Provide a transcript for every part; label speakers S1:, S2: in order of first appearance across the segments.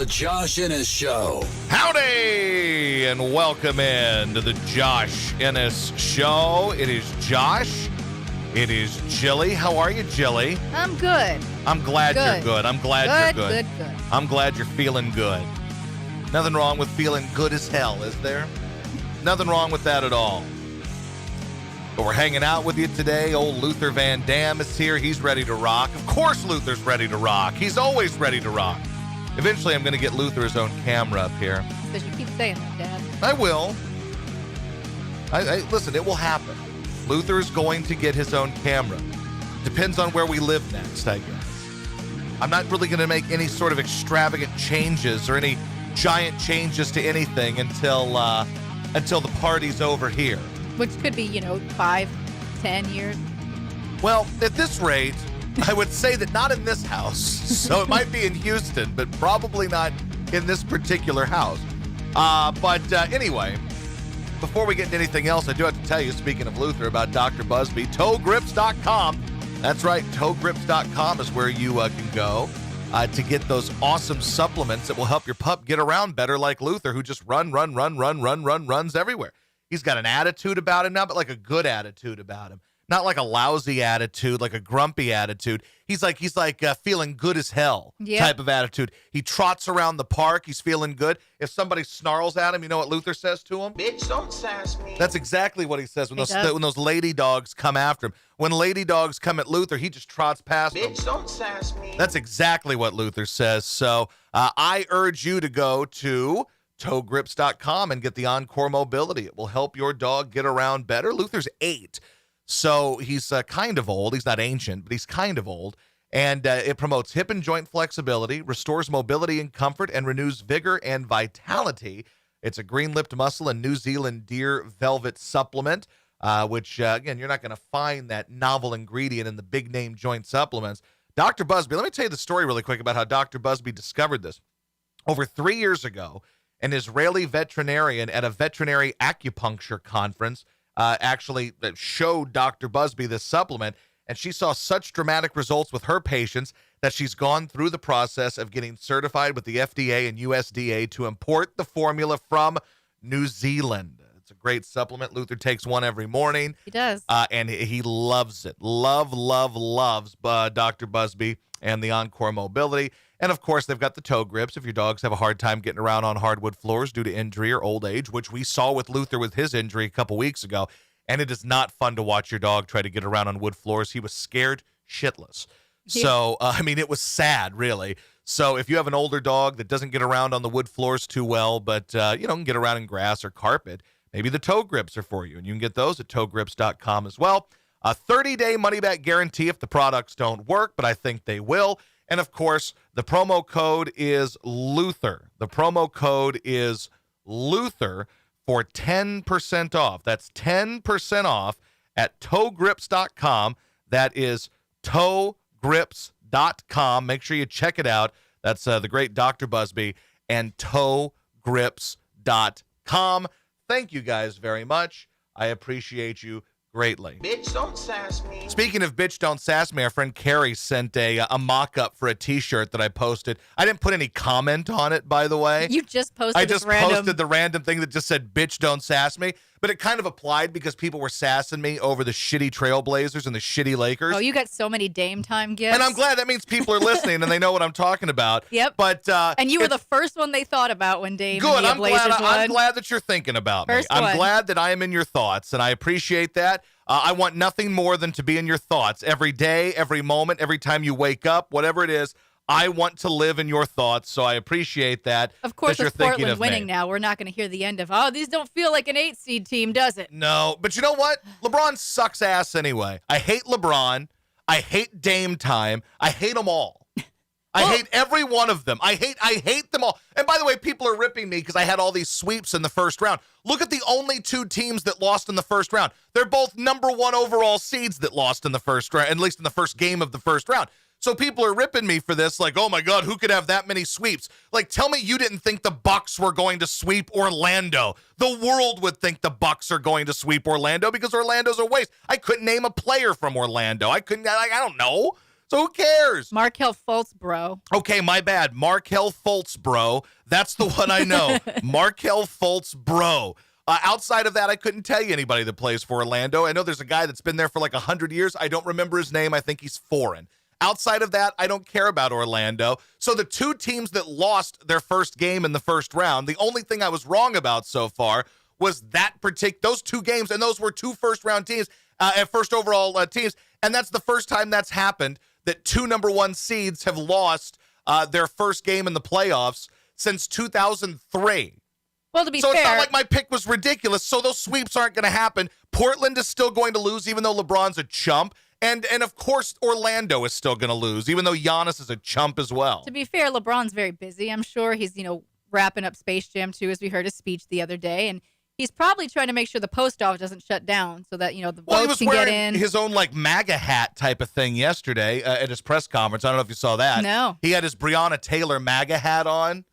S1: The Josh Innes Show.
S2: Howdy, and welcome in to the Josh Innes Show. It is Josh. It is Jilly. How are you, Jilly?
S3: I'm good.
S2: I'm glad you're good. I'm glad you're good.
S3: Good.
S2: I'm glad you're feeling good. Nothing wrong with feeling good as hell, is there? Nothing wrong with that at all. But we're hanging out with you today. Old Luther Van Dam is here. He's ready to rock. Of course Luther's ready to rock. He's always ready to rock. Eventually, I'm going to get Luther his own camera up here.
S3: Because you keep saying that, Dad.
S2: I will. Listen, it will happen. Luther is going to get his own camera. Depends on where we live next, I guess. I'm not really going to make any sort of extravagant changes or any giant changes to anything until the party's over here.
S3: Which could be, 5, 10 years.
S2: Well, at this rate, I would say that not in this house. So it might be in Houston, but probably not in this particular house. But anyway, before we get into anything else, I do have to tell you, speaking of Luther, about Dr. Busby, ToeGrips.com. That's right, ToeGrips.com is where you can go to get those awesome supplements that will help your pup get around better, like Luther, who just runs everywhere. He's got an attitude about him now, but like a good attitude about him. Not like a lousy attitude, like a grumpy attitude. He's like feeling good as hell type of attitude. He trots around the park. He's feeling good. If somebody snarls at him, you know what Luther says to him?
S4: Bitch, don't sass me.
S2: That's exactly what he says when those lady dogs come after him. When lady dogs come at Luther, he just trots past them.
S4: Bitch, don't sass me.
S2: That's exactly what Luther says. So I urge you to go to ToeGrips.com and get the Encore Mobility. It will help your dog get around better. Luther's 8. So he's kind of old. He's not ancient, but he's kind of old. And it promotes hip and joint flexibility, restores mobility and comfort, and renews vigor and vitality. It's a green-lipped muscle and New Zealand deer velvet supplement, which, again, you're not going to find that novel ingredient in the big-name joint supplements. Dr. Busby, let me tell you the story really quick about how Dr. Busby discovered this. Over 3 years ago, an Israeli veterinarian at a veterinary acupuncture conference actually showed Dr. Busby this supplement, and she saw such dramatic results with her patients that she's gone through the process of getting certified with the FDA and USDA to import the formula from New Zealand. It's a great supplement. Luther takes one every morning.
S3: He does.
S2: And he loves it. Loves Dr. Busby and the Encore Mobility. And, of course, they've got the toe grips if your dogs have a hard time getting around on hardwood floors due to injury or old age, which we saw with Luther with his injury a couple weeks ago. And it is not fun to watch your dog try to get around on wood floors. He was scared shitless.
S3: Yeah.
S2: So, it was sad, really. So if you have an older dog that doesn't get around on the wood floors too well, but, can get around in grass or carpet, maybe the toe grips are for you. And you can get those at ToeGrips.com as well. A 30-day money-back guarantee if the products don't work, but I think they will. And, of course, the promo code is Luther. The promo code is Luther for 10% off. That's 10% off at ToeGrips.com. That is ToeGrips.com. Make sure you check it out. That's the great Dr. Busby and ToeGrips.com. Thank you guys very much. I appreciate you greatly.
S4: Bitch, don't sass me.
S2: Speaking of bitch, don't sass me, our friend Carrie sent a mock-up for a T-shirt that I posted. I didn't put any comment on it, by the way.
S3: You just posted
S2: I just posted the random thing that just said, bitch, don't sass me. But it kind of applied because people were sassing me over the shitty Trailblazers and the shitty Lakers.
S3: Oh, you got so many Dame Time gifts.
S2: And I'm glad that means people are listening and they know what I'm talking about.
S3: Yep.
S2: But
S3: and you were the first one they thought about when Dame
S2: good.
S3: and the Blazers won.
S2: I'm glad that you're thinking about me. I'm glad that I am in your thoughts, and I appreciate that. I want nothing more than to be in your thoughts every day, every moment, every time you wake up, whatever it is. I want to live in your thoughts, so I appreciate that.
S3: Of course,
S2: you're
S3: with
S2: thinking
S3: Portland
S2: of
S3: winning
S2: me.
S3: now, we're not going to hear the end of, these don't feel like an 8-seed team, does it?
S2: No, but you know what? LeBron sucks ass anyway. I hate LeBron. I hate Dame Time. I hate them all. I hate every one of them. I hate them all. And by the way, people are ripping me because I had all these sweeps in the first round. Look at the only two teams that lost in the first round. They're both number 1 overall seeds that lost in the first round, at least in the first game of the first round. So people are ripping me for this, like, oh my God, who could have that many sweeps? Like, tell me you didn't think the Bucks were going to sweep Orlando. The world would think the Bucks are going to sweep Orlando because Orlando's a waste. I couldn't name a player from Orlando. I don't know. So who cares?
S3: Markel Fultz, bro.
S2: Okay, my bad. Markel Fultz, bro. That's the one I know. Markel Fultz, bro. Outside of that, I couldn't tell you anybody that plays for Orlando. I know there's a guy that's been there for like 100 years. I don't remember his name. I think he's foreign. Outside of that, I don't care about Orlando. So the two teams that lost their first game in the first round, the only thing I was wrong about so far was those two games, and those were two first-round teams, and first overall teams, and that's the first time that's happened that two number one seeds have lost their first game in the playoffs since 2003.
S3: Well, to be
S2: So
S3: fair,
S2: it's not like my pick was ridiculous. So those sweeps aren't going to happen. Portland is still going to lose, even though LeBron's a chump. And of course, Orlando is still going to lose, even though Giannis is a chump as well.
S3: to be fair, LeBron's very busy. I'm sure he's, wrapping up Space Jam 2, as we heard his speech the other day. And he's probably trying to make sure the post office doesn't shut down so that, the
S2: Well, he
S3: votes
S2: was
S3: can get
S2: wearing
S3: in.
S2: his own like MAGA hat type of thing yesterday at his press conference. I don't know if you saw that.
S3: No.
S2: He had his Breonna Taylor MAGA hat on.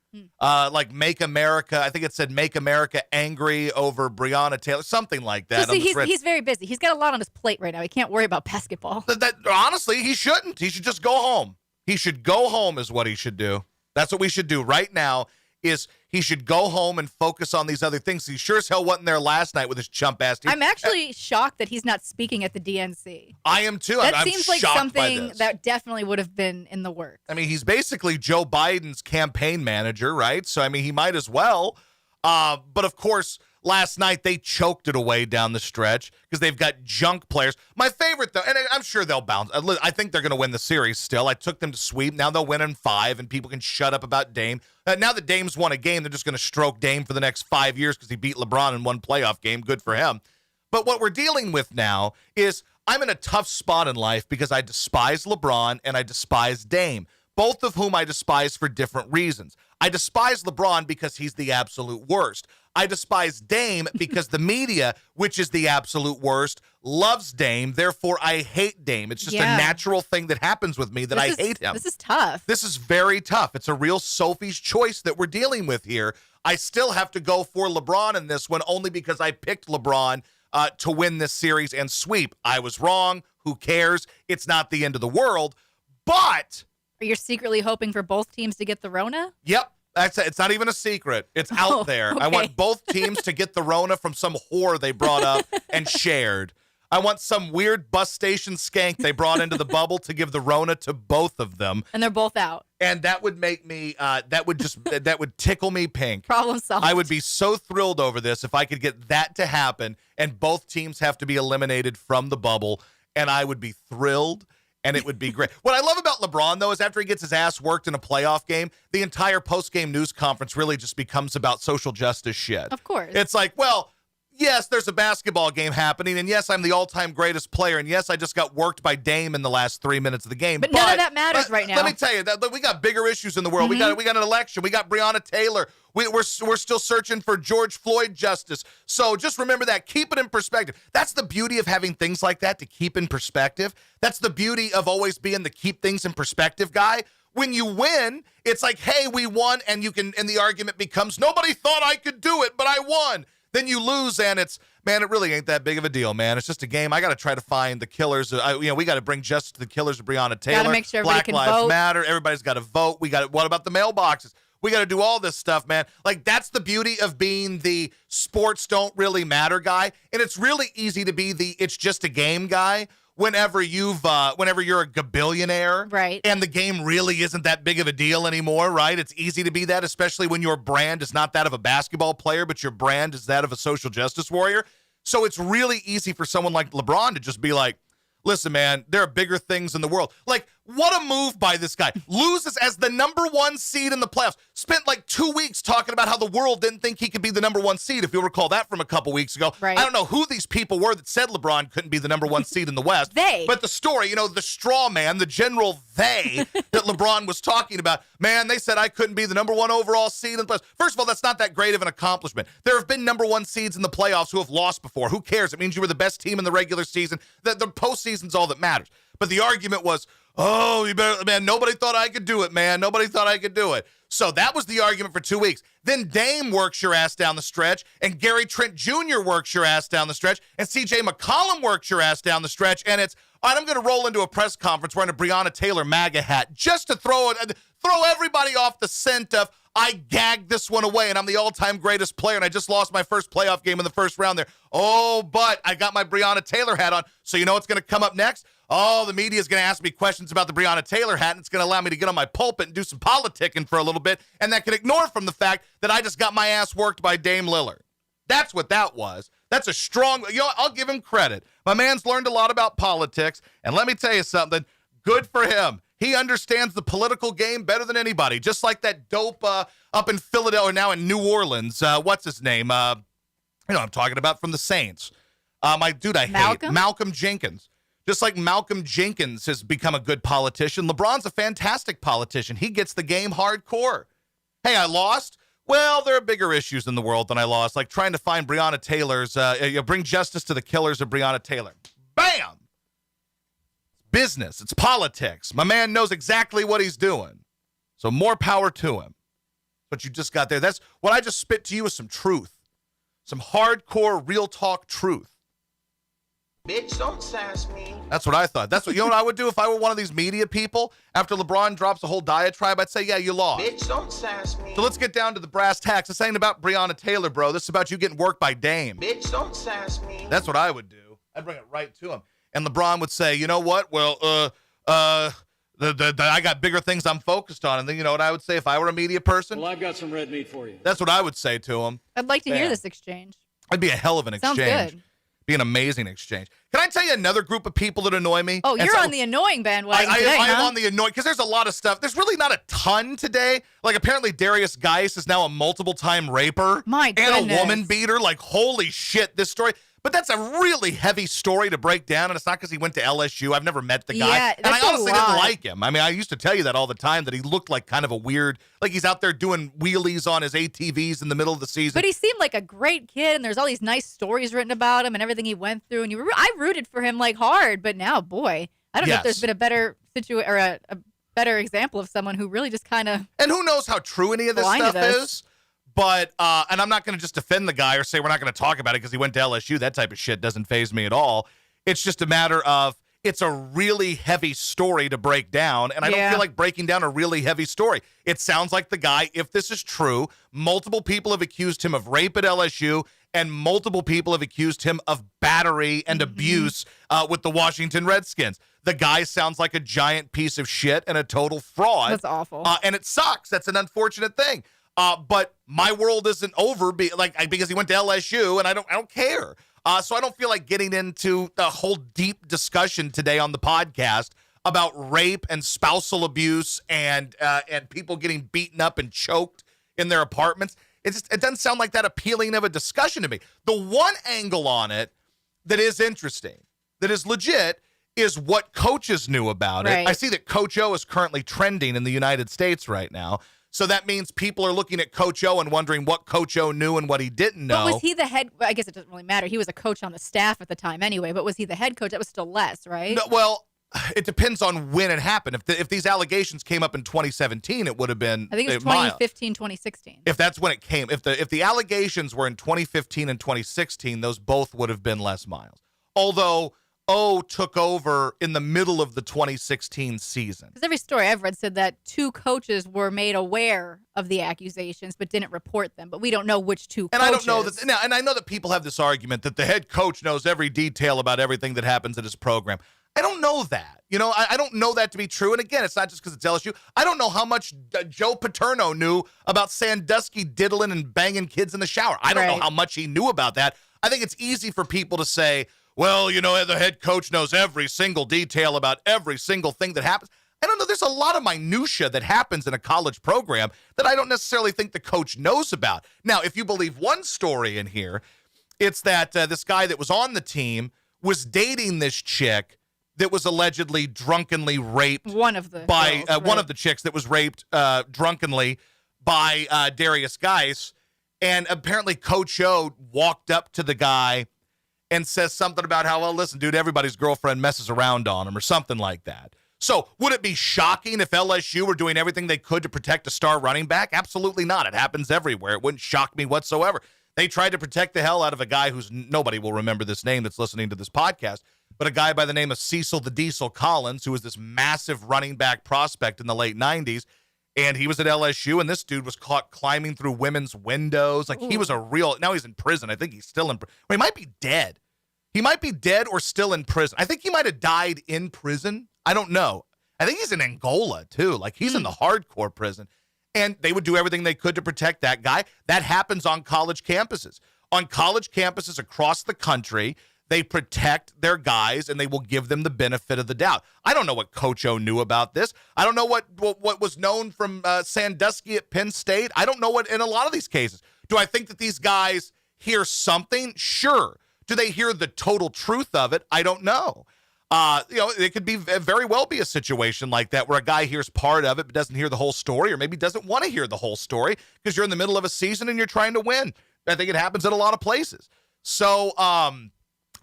S2: Like Make America, I think it said Make America Angry over Breonna Taylor, something like that.
S3: So see, he's very busy. He's got a lot on his plate right now. He can't worry about basketball.
S2: Honestly, he shouldn't. He should just go home. He should go home is what he should do. That's what we should do right now is he should go home and focus on these other things. He sure as hell wasn't there last night with his chump-ass team.
S3: I'm actually shocked that he's not speaking at the DNC.
S2: I am too.
S3: That
S2: I'm
S3: seems like
S2: shocked by
S3: something
S2: this.
S3: that definitely would have been in the works.
S2: I mean, he's basically Joe Biden's campaign manager, right? So, I mean, he might as well. But, of course, last night they choked it away down the stretch because they've got junk players. My favorite, though, and I'm sure they'll bounce. I think they're going to win the series still. I took them to sweep. Now they'll win in 5, and people can shut up about Dame. Now that Dame's won a game, they're just going to stroke Dame for the next 5 years because he beat LeBron in one playoff game. Good for him. But what we're dealing with now is I'm in a tough spot in life because I despise LeBron and I despise Dame, both of whom I despise for different reasons. I despise LeBron because he's the absolute worst. I despise Dame because the media, which is the absolute worst, loves Dame. Therefore, I hate Dame. It's just a natural thing that happens with me that I hate him.
S3: This is tough.
S2: This is very tough. It's a real Sophie's choice that we're dealing with here. I still have to go for LeBron in this one only because I picked LeBron to win this series and sweep. I was wrong. Who cares? It's not the end of the world. But
S3: You're secretly hoping for both teams to get the Rona?
S2: yep, that's it. It's not even a secret. It's out there. I
S3: okay.
S2: want both teams to get the Rona from some whore they brought up and shared. I want some weird bus station skank they brought into the bubble to give the Rona to both of them.
S3: And they're both out.
S2: And that would make me, that would tickle me pink.
S3: Problem solved.
S2: I would be so thrilled over this if I could get that to happen and both teams have to be eliminated from the bubble, and I would be thrilled. And it would be great. What I love about LeBron, though, is after he gets his ass worked in a playoff game, the entire post-game news conference really just becomes about social justice shit.
S3: Of course.
S2: It's like, well, yes, there's a basketball game happening, and yes, I'm the all-time greatest player, and yes, I just got worked by Dame in the last 3 minutes of the game.
S3: But none of that matters right now.
S2: Let me tell you, that we got bigger issues in the world. We got an election. We got Breonna Taylor. We're still searching for George Floyd justice. So just remember that. Keep it in perspective. That's the beauty of having things like that to keep in perspective. That's the beauty of always being the keep things in perspective guy. When you win, it's like, hey, we won, and the argument becomes, nobody thought I could do it, but I won. Then you lose, and it's, man, it really ain't that big of a deal, man. It's just a game. I got to try to find the killers. We got to bring justice to the killers of Breonna Taylor.
S3: Gotta make sure everybody
S2: Black
S3: can
S2: Lives
S3: vote.
S2: Matter. Everybody's got to vote. What about the mailboxes? We got to do all this stuff, man. Like, that's the beauty of being the sports don't really matter guy. And it's really easy to be the it's just a game guy whenever you're a gabillionaire.
S3: Right.
S2: And the game really isn't that big of a deal anymore, right? It's easy to be that, especially when your brand is not that of a basketball player, but your brand is that of a social justice warrior. So it's really easy for someone like LeBron to just be like, listen, man, there are bigger things in the world. Like, what a move by this guy. Loses as the number one seed in the playoffs. Spent like 2 weeks talking about how the world didn't think he could be the number one seed, if you'll recall that from a couple weeks ago.
S3: Right.
S2: I don't know who these people were that said LeBron couldn't be the number one seed in the West.
S3: They.
S2: But the story, the straw man, the general they that LeBron was talking about, man, they said I couldn't be the number one overall seed in the playoffs. First of all, that's not that great of an accomplishment. There have been number one seeds in the playoffs who have lost before. Who cares? It means you were the best team in the regular season. The postseason's all that matters. But the argument was, Oh, you better, man, nobody thought I could do it, man. Nobody thought I could do it. So that was the argument for 2 weeks. Then Dame works your ass down the stretch, and Gary Trent Jr. works your ass down the stretch, and C.J. McCollum works your ass down the stretch, and it's, all right, I'm going to roll into a press conference wearing a Breonna Taylor MAGA hat just to throw everybody off the scent of, I gagged this one away, and I'm the all-time greatest player, and I just lost my first playoff game in the first round there. Oh, but I got my Breonna Taylor hat on, so you know what's going to come up next? Oh, the media is going to ask me questions about the Breonna Taylor hat, and it's going to allow me to get on my pulpit and do some politicking for a little bit, and that can ignore from the fact that I just got my ass worked by Dame Lillard. That's what that was. That's a strong, I'll give him credit. My man's learned a lot about politics, and let me tell you something, good for him. He understands the political game better than anybody, just like that dope up in Philadelphia, now in New Orleans. What's his name? I'm talking about from the Saints. My dude I hate, Malcolm Jenkins. Just like Malcolm Jenkins has become a good politician, LeBron's a fantastic politician. He gets the game hardcore. Hey, I lost? Well, there are bigger issues in the world than I lost, like trying to find Breonna Taylor's, bring justice to the killers of Breonna Taylor. Bam! It's business. It's politics. My man knows exactly what he's doing. So more power to him. What you just got there. That's what I just spit to you is some truth. Some hardcore, real talk truth.
S4: Bitch, don't sass me.
S2: That's what I thought. That's what, you know what I would do if I were one of these media people? After LeBron drops a whole diatribe, I'd say, yeah, you lost.
S4: Bitch, don't sass me.
S2: So let's get down to the brass tacks. This ain't about Breonna Taylor, bro. This is about you getting worked by Dame.
S4: Bitch, don't sass me.
S2: That's what I would do. I'd bring it right to him. And LeBron would say, you know what? Well, I got bigger things I'm focused on. And then you know what I would say if I were a media person?
S5: Well, I've got some red meat for you.
S2: That's what I would say to him.
S3: I'd like to hear
S2: Bam.
S3: this exchange.
S2: It'd be a hell of an
S3: Sounds
S2: exchange.
S3: good.
S2: Be an amazing exchange. Can I tell you another group of people that annoy me?
S3: Oh,
S2: And
S3: you're
S2: so-
S3: on the annoying bandwagon today,
S2: I am
S3: huh?
S2: on the annoying, because there's a lot of stuff. There's really not a ton today. Like, apparently Darius Geis is now a multiple-time raper.
S3: My
S2: And a
S3: goodness.
S2: woman beater. Like, holy shit, this story. But that's a really heavy story to break down, and it's not because he went to LSU. I've never met the guy.
S3: Yeah,
S2: and I
S3: that's a
S2: honestly didn't
S3: lot.
S2: like him. I mean, I used to tell you that all the time, that he looked like kind of a weird, like he's out there doing wheelies on his ATVs in the middle of the season.
S3: But he seemed like a great kid, and there's all these nice stories written about him and everything he went through. And I rooted for him like hard, but now, boy, I don't know if there's
S2: Yes.
S3: been a better situation or a better example of someone who really just kind of.
S2: And who knows how true any of this
S3: Blind to
S2: stuff
S3: this.
S2: is. But, and I'm not going to just defend the guy or say we're not going to talk about it because he went to LSU. That type of shit doesn't faze me at all. It's just a matter of, it's a really heavy story to break down. And I don't
S3: Yeah.
S2: feel like breaking down a really heavy story. It sounds like the guy, if this is true, multiple people have accused him of rape at LSU, and multiple people have accused him of battery and abuse with the Washington Redskins. The guy sounds like a giant piece of shit and a total fraud.
S3: That's awful.
S2: And it sucks. That's an unfortunate thing. But my world isn't over because he went to LSU, and I don't care. So I don't feel like getting into a whole deep discussion today on the podcast about rape and spousal abuse and people getting beaten up and choked in their apartments. It doesn't sound like that appealing of a discussion to me. The one angle on it that is interesting, that is legit, is what coaches knew about it.
S3: Right.
S2: I see that Coach O is currently trending in the United States right now. So that means people are looking at Coach O and wondering what Coach O knew and what he didn't know.
S3: But was he the head? I guess it doesn't really matter. He was a coach on the staff at the time anyway. But was he the head coach? That was still less, right?
S2: No, well, it depends on when it happened. If these allegations came up in 2017, it would have been
S3: I think it was
S2: mild.
S3: 2015, 2016.
S2: If that's when it came, if the allegations were in 2015 and 2016, those both would have been Les Miles. Although O took over in the middle of the 2016 season.
S3: Because every story I've read said that two coaches were made aware of the accusations but didn't report them. But we don't know which two
S2: And
S3: coaches.
S2: I don't know that now, and I know that people have this argument that the head coach knows every detail about everything that happens at his program. I don't know that. You know, I don't know that to be true. And again, it's not just because it's LSU. I don't know how much Joe Paterno knew about Sandusky diddling and banging kids in the shower. I don't know
S3: Right.
S2: how much he knew about that. I think it's easy for people to say, well, you know, the head coach knows every single detail about every single thing that happens. I don't know. There's a lot of minutia that happens in a college program that I don't necessarily think the coach knows about. Now, if you believe one story in here, it's that this guy that was on the team was dating this chick that was allegedly drunkenly raped
S3: One of the
S2: by
S3: girls,
S2: one
S3: right.
S2: of the chicks that was raped drunkenly by Darius Geis. And apparently Coach O walked up to the guy and says something about how, well, listen, dude, everybody's girlfriend messes around on him or something like that. So would it be shocking if LSU were doing everything they could to protect a star running back? Absolutely not. It happens everywhere. It wouldn't shock me whatsoever. They tried to protect the hell out of a guy who's nobody will remember this name that's listening to this podcast, but a guy by the name of Cecil the Diesel Collins, who was this massive running back prospect in the late 90s. And he was at LSU, and this dude was caught climbing through women's windows. Like, he was a real, now he's in prison. I think he's still in prison. He might be dead. He might be dead or still in prison. I think he might have died in prison. I don't know. I think he's in Angola, too. Like, he's in the hardcore prison. And they would do everything they could to protect that guy. That happens on college campuses. On college campuses across the country, they protect their guys, and they will give them the benefit of the doubt. I don't know what Coach O knew about this. I don't know what was known from Sandusky at Penn State. I don't know what in a lot of these cases. Do I think that these guys hear something? Sure. Do they hear the total truth of it? I don't know. It could be very well be a situation like that where a guy hears part of it but doesn't hear the whole story, or maybe doesn't want to hear the whole story because you're in the middle of a season and you're trying to win. I think it happens at a lot of places. So,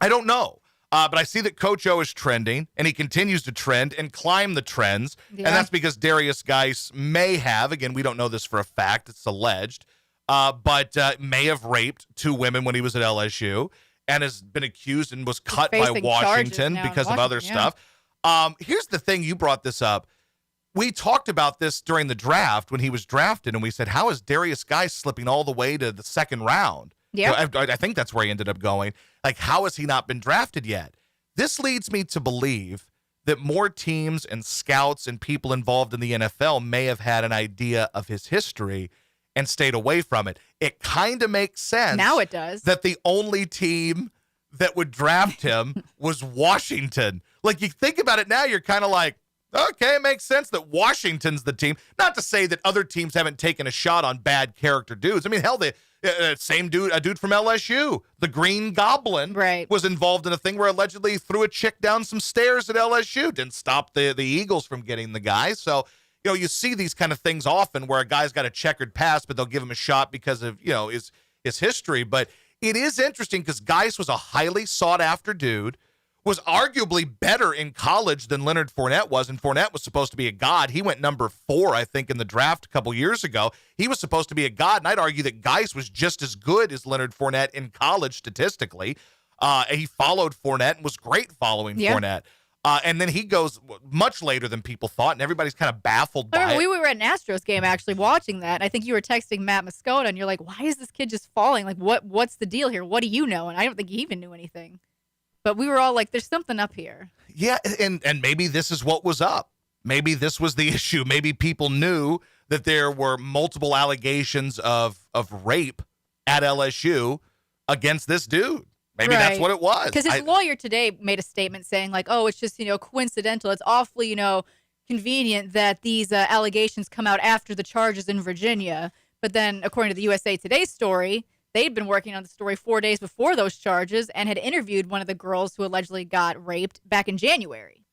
S2: I don't know, but I see that Coach O is trending, and he continues to trend and climb the trends, and that's because Darius Geis may have, again, we don't know this for a fact, it's alleged, but may have raped 2 women when he was at LSU and has been accused and was cut by Washington because of other stuff. Here's the thing, you brought this up. We talked about this during the draft when he was drafted, and we said, how is Darius Geis slipping all the way to the second round?
S3: Yeah,
S2: I think that's where he ended up going. Like, how has he not been drafted yet? This leads me to believe that more teams and scouts and people involved in the NFL may have had an idea of his history and stayed away from it. It kind of makes sense.
S3: Now it does.
S2: That the only team that would draft him was Washington. Like, you think about it now, you're kind of like, okay, it makes sense that Washington's the team. Not to say that other teams haven't taken a shot on bad character dudes. I mean, hell, same dude, a dude from LSU, the Green Goblin, was involved in a thing where allegedly threw a chick down some stairs at LSU. Didn't stop the Eagles from getting the guy. So, you see these kind of things often where a guy's got a checkered past, but they'll give him a shot because of, his history. But it is interesting because Geis was a highly sought after dude, was arguably better in college than Leonard Fournette was, and Fournette was supposed to be a god. He went number 4, I think, in the draft a couple years ago. He was supposed to be a god, and I'd argue that Geis was just as good as Leonard Fournette in college statistically. He followed Fournette and was great following Fournette. And then he goes much later than people thought, and everybody's kind of baffled by it.
S3: We were at an Astros game actually watching that. I think you were texting Matt Moscona, and you're like, why is this kid just falling? Like, what's the deal here? What do you know? And I don't think he even knew anything. But we were all like, there's something up here.
S2: Yeah, and maybe this is what was up. Maybe this was the issue. Maybe people knew that there were multiple allegations of rape at LSU against this dude. Maybe that's what it was.
S3: Because his lawyer today made a statement saying, like, oh, it's just, coincidental. It's awfully, convenient that these allegations come out after the charges in Virginia. But then, according to the USA Today story, they'd been working on the story 4 days before those charges and had interviewed one of the girls who allegedly got raped back in January.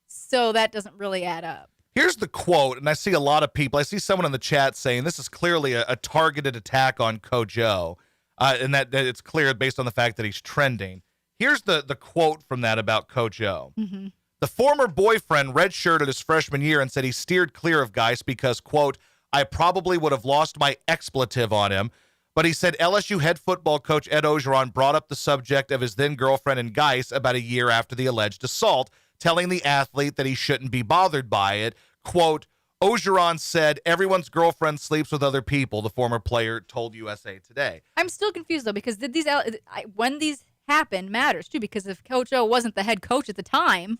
S3: So that doesn't really add up.
S2: Here's the quote, and I see a lot of people. I see someone in the chat saying this is clearly a targeted attack on Coach O, and that it's clear based on the fact that he's trending. Here's the quote from that about Coach O.
S3: Mm-hmm.
S2: The former boyfriend redshirted his freshman year and said he steered clear of Geis because, quote, I probably would have lost my expletive on him. But he said LSU head football coach Ed Orgeron brought up the subject of his then-girlfriend and Geis about a year after the alleged assault, telling the athlete that he shouldn't be bothered by it. Quote, Orgeron said, everyone's girlfriend sleeps with other people, the former player told USA Today.
S3: I'm still confused, though, because when these happened matters, too, because if Coach O wasn't the head coach at the time.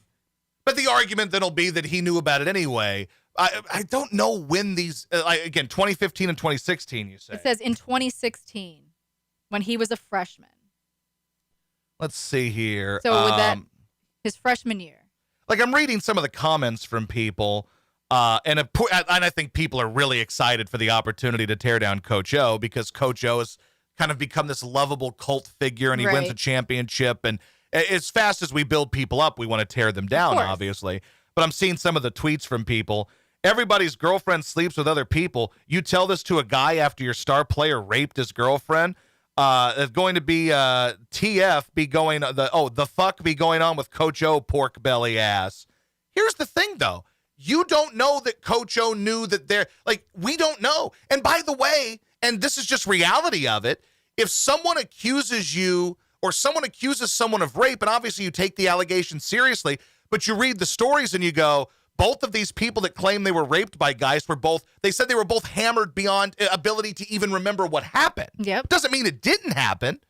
S2: But the argument then will be that he knew about it anyway. I don't know when these, again, 2015 and 2016, you say.
S3: It says in 2016, when he was a freshman.
S2: Let's see here.
S3: So with that, his freshman year.
S2: Like, I'm reading some of the comments from people, and I think people are really excited for the opportunity to tear down Coach O because Coach O has kind of become this lovable cult figure, and he wins a championship. And as fast as we build people up, we want to tear them down, obviously. But I'm seeing some of the tweets from people. Everybody's girlfriend sleeps with other people. You tell this to a guy after your star player raped his girlfriend. There's going to be TF be going the fuck be going on with Coach O pork belly ass. Here's the thing, though. You don't know that Coach O knew that they're like, we don't know. And by the way, and this is just reality of it, if someone accuses you or someone accuses someone of rape, and obviously you take the allegation seriously, but you read the stories and you go, both of these people that claim they were raped by Geist they said they were both hammered beyond ability to even remember what happened.
S3: Yep.
S2: Doesn't mean it didn't happen,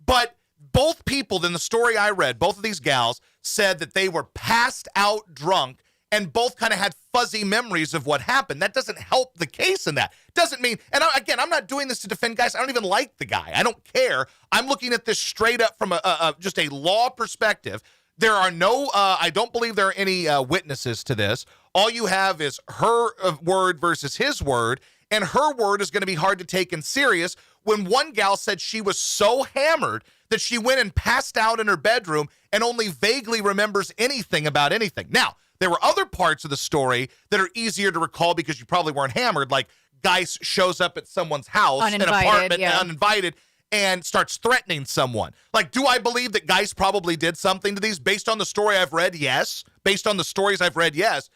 S2: but both people in the story I read, both of these gals said that they were passed out drunk and both kind of had fuzzy memories of what happened. That doesn't help the case in that. Doesn't mean, and again, I'm not doing this to defend Geist. I don't even like the guy. I don't care. I'm looking at this straight up from just a law perspective. There are no, I don't believe there are any witnesses to this. All you have is her word versus his word, and her word is going to be hard to take in serious when one gal said she was so hammered that she went and passed out in her bedroom and only vaguely remembers anything about anything. Now, there were other parts of the story that are easier to recall because you probably weren't hammered, like Geist shows up at someone's house, an apartment, uninvited, and starts threatening someone. Like, do I believe that Geist probably did something to these? Based on the story I've read, yes. Based on the stories I've read, yes.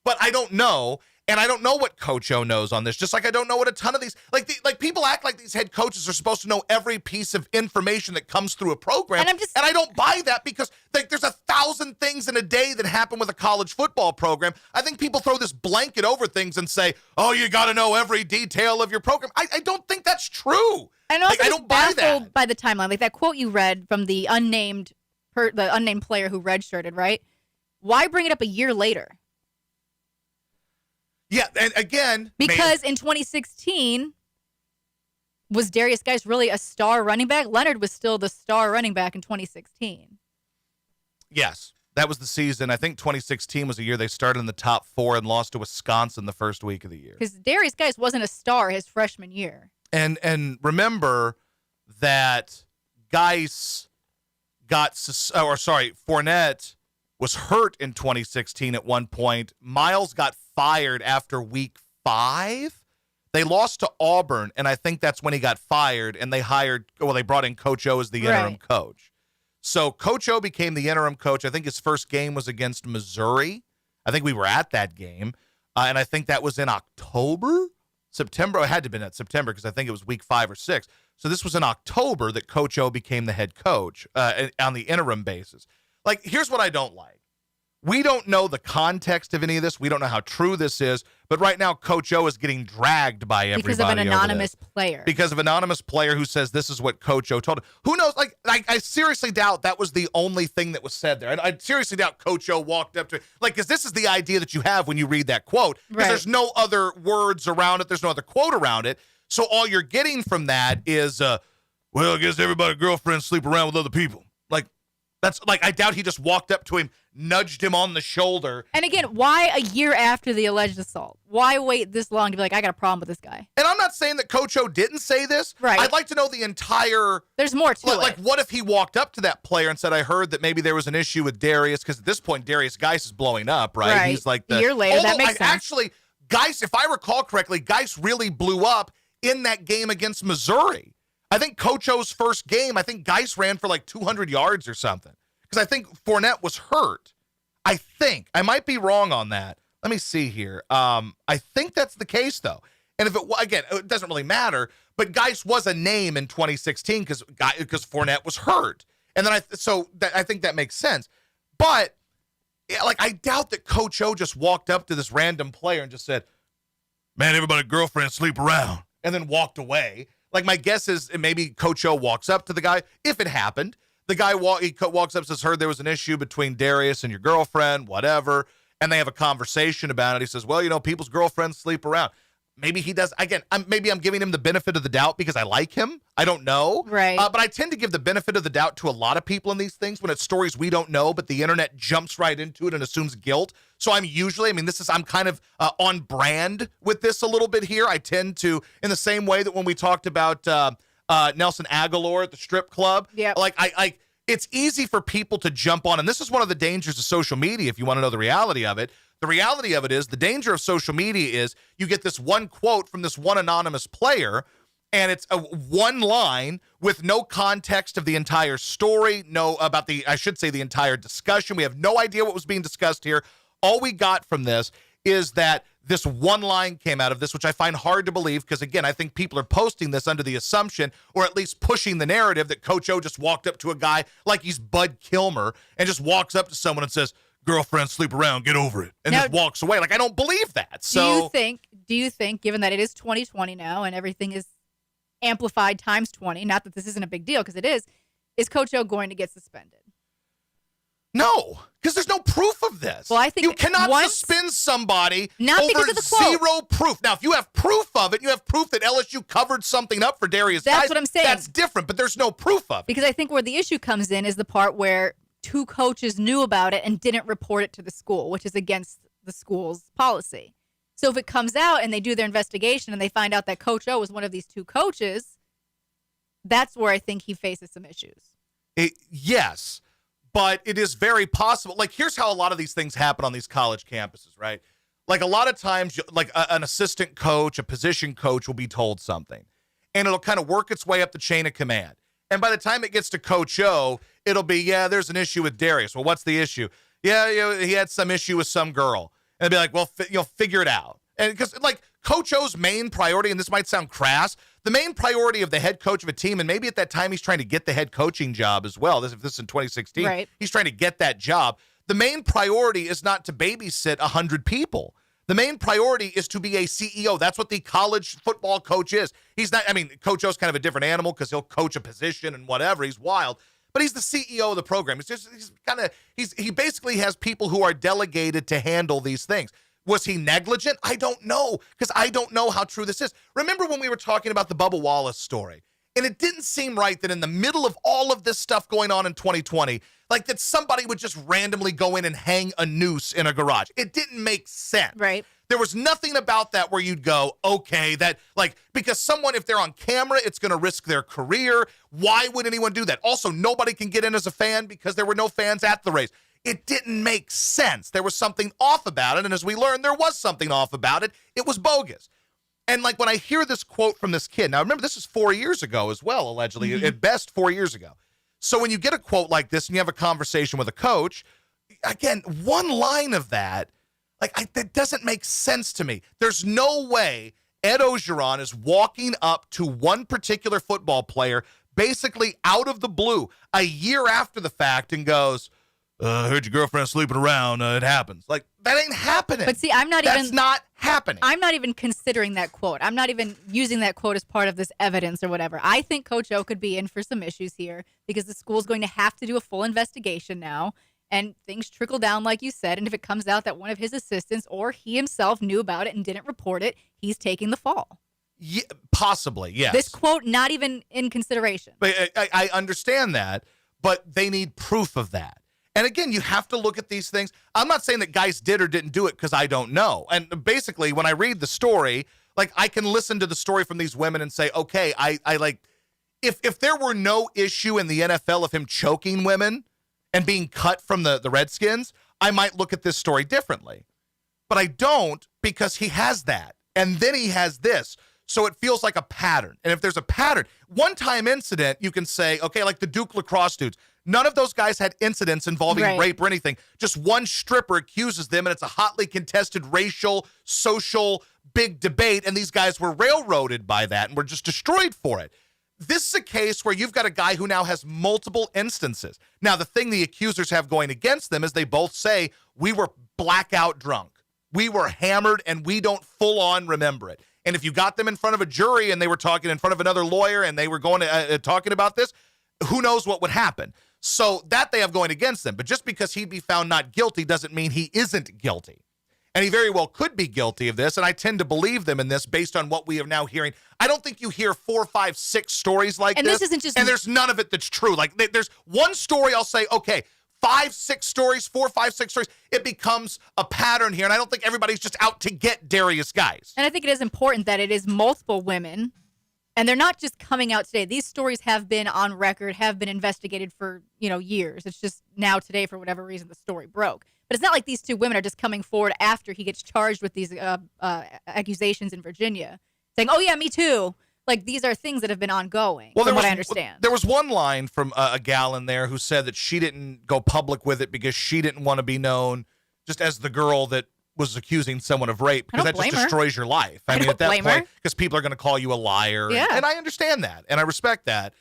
S2: But I don't know, and I don't know what Coach O knows on this, just like I don't know what a ton of these, like people act like these head coaches are supposed to know every piece of information that comes through a program, and I don't buy that because like there's 1,000 things in a day that happen with a college football program. I think people throw this blanket over things and say, oh, you got to know every detail of your program. I don't think that's true.
S3: And also,
S2: I don't buy that.
S3: By the timeline, like that quote you read from the unnamed player who redshirted, right? Why bring it up a year later?
S2: Yeah, and again,
S3: because in 2016, was Darius Geist really a star running back? Leonard was still the star running back in 2016.
S2: Yes, that was the season. I think 2016 was the year they started in the top 4 and lost to Wisconsin the first week of the year.
S3: Because Darius Geist wasn't a star his freshman year.
S2: And remember that Fournette was hurt in 2016 at one point. Miles got fired after week 5. They lost to Auburn, and I think that's when he got fired, and they brought in Coach O as the interim coach. So Coach O became the interim coach. I think his first game was against Missouri. I think we were at that game, and I think that was in September. It had to have been at September because I think it was week 5 or 6. So this was in October that Coach O became the head coach on the interim basis. Like, here's what I don't like. We don't know the context of any of this. We don't know how true this is. But right now, Coach O is getting dragged by everybody
S3: because of an anonymous player.
S2: Because of an anonymous player who says this is what Coach O told him. Who knows? Like, I seriously doubt that was the only thing that was said there. And I seriously doubt Coach O walked up to it. Like, because this is the idea that you have when you read that quote. Because there's no other words around it. There's no other quote around it. So all you're getting from that is, well, I guess everybody's girlfriends sleep around with other people. Like, that's like, I doubt he just walked up to him, nudged him on the shoulder.
S3: And again, why a year after the alleged assault? Why wait this long to be like, I got a problem with this guy?
S2: And I'm not saying that Coach O didn't say this.
S3: Right.
S2: I'd like to know the entire...
S3: There's more to it.
S2: Like, what if he walked up to that player and said, I heard that maybe there was an issue with Darius, because at this point, Darius Geist is blowing up, right? He's like
S3: a year later, that makes sense.
S2: Actually, Geist, if I recall correctly, Geist really blew up in that game against Missouri. I think Coach O's first game, I think Geist ran for like 200 yards or something. Because I think Fournette was hurt. I think. I might be wrong on that. Let me see here. I think that's the case, though. And if it doesn't really matter, but Geist was a name in 2016 because Fournette was hurt. And then I think that makes sense. But, like, I doubt that Coach O just walked up to this random player and just said, man, everybody's girlfriends sleep around, and then walked away. Like, my guess is maybe Coach O walks up to the guy, if it happened. The guy walks up and says, heard there was an issue between Darius and your girlfriend, whatever, and they have a conversation about it. He says, well, people's girlfriends sleep around. Maybe he does. Again, maybe I'm giving him the benefit of the doubt because I like him. I don't know.
S3: Right.
S2: But I tend to give the benefit of the doubt to a lot of people in these things when it's stories we don't know, but the internet jumps right into it and assumes guilt. So I'm kind of on brand with this a little bit here. I tend to, in the same way that when we talked about Nelson Aguilar at the strip club.
S3: Yeah.
S2: Like, it's easy for people to jump on. And this is one of the dangers of social media, if you want to know the reality of it. The reality of it is the danger of social media is you get this one quote from this one anonymous player, and it's a one line with no context of the entire story, the entire discussion. We have no idea what was being discussed here. All we got from this is that this one line came out of this, which I find hard to believe because, again, I think people are posting this under the assumption or at least pushing the narrative that Coach O just walked up to a guy like he's Bud Kilmer and just walks up to someone and says, girlfriend, sleep around, get over it, and
S3: Now,
S2: just walks away. Like, I don't believe that. So
S3: do you think, given that it is 2020 now and everything is amplified times 20, not that this isn't a big deal because it is Coach O going to get suspended?
S2: no, because there's no proof of this.
S3: Well, I think
S2: you cannot
S3: once-
S2: suspend somebody
S3: Not
S2: over
S3: because of the quote.
S2: zero proof. Now, if you have proof of it, you have proof that LSU covered something up for Darius
S3: That's
S2: Geis,
S3: what I'm saying.
S2: That's different, but there's no proof of it.
S3: Because I think where the issue comes in is the part where two coaches knew about it and didn't report it to the school, which is against the school's policy. So if it comes out and they do their investigation and they find out that Coach O was one of these two coaches, that's where I think he faces some issues.
S2: Yes, but it is very possible. Like, here's how a lot of these things happen on these college campuses, right? Like, a lot of times, an assistant coach, a position coach will be told something, and it'll kind of work its way up the chain of command. And by the time it gets to Coach O, it'll be, yeah, there's an issue with Darius. Well, what's the issue? Yeah, he had some issue with some girl. And they'll be like, well, figure it out. And because, like, Coach O's main priority, and this might sound crass, the main priority of the head coach of a team, and maybe at that time he's trying to get the head coaching job as well. If this is in 2016,
S3: right.
S2: He's trying to get that job. The main priority is not to babysit 100 people. The main priority is to be a CEO. That's what the college football coach is. He's not, I mean, Coach O's kind of a different animal because he'll coach a position and whatever. He's wild. But he's the CEO of the program. He basically has people who are delegated to handle these things. Was he negligent? I don't know, because I don't know how true this is. Remember when we were talking about the Bubba Wallace story? And it didn't seem right that in the middle of all of this stuff going on in 2020, like that somebody would just randomly go in and hang a noose in a garage. It didn't make sense.
S3: Right.
S2: There was nothing about that where you'd go, okay, that, like, because someone, if they're on camera, it's going to risk their career. Why would anyone do that? Also, nobody can get in as a fan because there were no fans at the race. It didn't make sense. There was something off about it. And as we learned, there was something off about it. It was bogus. And like when I hear this quote from this kid, now remember, this is 4 years ago as well, allegedly, at best 4 years ago. So when you get a quote like this and you have a conversation with a coach, again, one line of that, that doesn't make sense to me. There's no way Ed Ogeron is walking up to one particular football player basically out of the blue a year after the fact and goes, I heard your girlfriend sleeping around. It happens. Like, that ain't happening.
S3: But see,
S2: That's not happening.
S3: I'm not even considering that quote. I'm not even using that quote as part of this evidence or whatever. I think Coach O could be in for some issues here because the school's going to have to do a full investigation now. And things trickle down, like you said. And if it comes out that one of his assistants or he himself knew about it and didn't report it, he's taking the fall.
S2: Yeah, possibly, yes.
S3: This quote, not even in consideration.
S2: But I understand that, but they need proof of that. And again, you have to look at these things. I'm not saying that Geis did or didn't do it because I don't know. And basically, when I read the story, like, I can listen to the story from these women and say, okay, I like, if there were no issue in the NFL of him choking women and being cut from the Redskins, I might look at this story differently. But I don't, because he has that. And then he has this. So it feels like a pattern. And if there's a pattern, one-time incident, you can say, okay, like the Duke lacrosse dudes, none of those guys had incidents involving rape or anything. Just one stripper accuses them, and it's a hotly contested racial, social, big debate, and these guys were railroaded by that and were just destroyed for it. This is a case where you've got a guy who now has multiple instances. Now, the thing the accusers have going against them is they both say, we were blackout drunk. We were hammered, and we don't full-on remember it. And if you got them in front of a jury and they were talking in front of another lawyer and they were going to talking about this, who knows what would happen. So that they have going against them. But just because he'd be found not guilty doesn't mean he isn't guilty. And he very well could be guilty of this, and I tend to believe them in this based on what we are now hearing. I don't think you hear 4, 5, 6 stories like
S3: And this isn't just...
S2: and there's none of it that's true. Like, there's one story I'll say, okay, 5, 6 stories, 4, 5, 6 stories, it becomes a pattern here, and I don't think everybody's just out to get Darius Geis.
S3: And I think it is important that it is multiple women, and they're not just coming out today. These stories have been on record, have been investigated for, years. It's just now today, for whatever reason, the story broke. But it's not like these two women are just coming forward after he gets charged with these accusations in Virginia, saying, oh, yeah, me too. Like, these are things that have been ongoing, from what I understand.
S2: There was one line from a gal in there who said that she didn't go public with it because she didn't want to be known just as the girl that was accusing someone of rape, because that
S3: don't
S2: just
S3: blame her.
S2: destroys your life. I mean,
S3: don't
S2: at that
S3: blame
S2: point,
S3: her.
S2: because people are going to call you a liar.
S3: Yeah.
S2: And I understand that, and I respect that.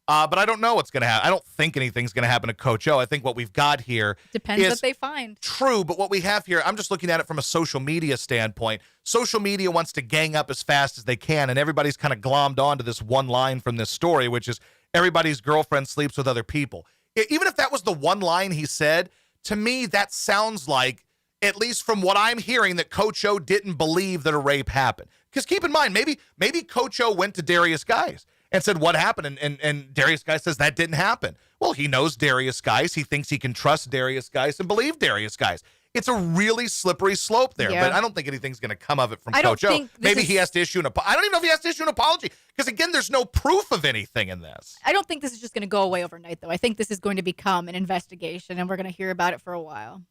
S2: But I don't know what's going to happen. I don't think anything's going to happen to Coach O. I think what we've got here
S3: Depends
S2: is
S3: what they find.
S2: true, but what we have here, I'm just looking at it from a social media standpoint. Social media wants to gang up as fast as they can, and everybody's kind of glommed onto this one line from this story, which is everybody's girlfriend sleeps with other people. Even if that was the one line he said, to me, that sounds like, at least from what I'm hearing, that Coach O didn't believe that a rape happened. Because keep in mind, maybe Coach O went to Darius Guice and said, what happened? And Darius Guice says that didn't happen. Well, he knows Darius Guice. He thinks he can trust Darius Guice and believe Darius Guice. It's a really slippery slope there,
S3: Yeah.
S2: but I don't think anything's going to come of it from
S3: I don't
S2: Coach O.
S3: think this
S2: Maybe
S3: is-
S2: he has to issue an apology. I don't even know if he has to issue an apology because, again, there's no proof of anything in this.
S3: I don't think this is just going to go away overnight, though. I think this is going to become an investigation, and we're going to hear about it for a while.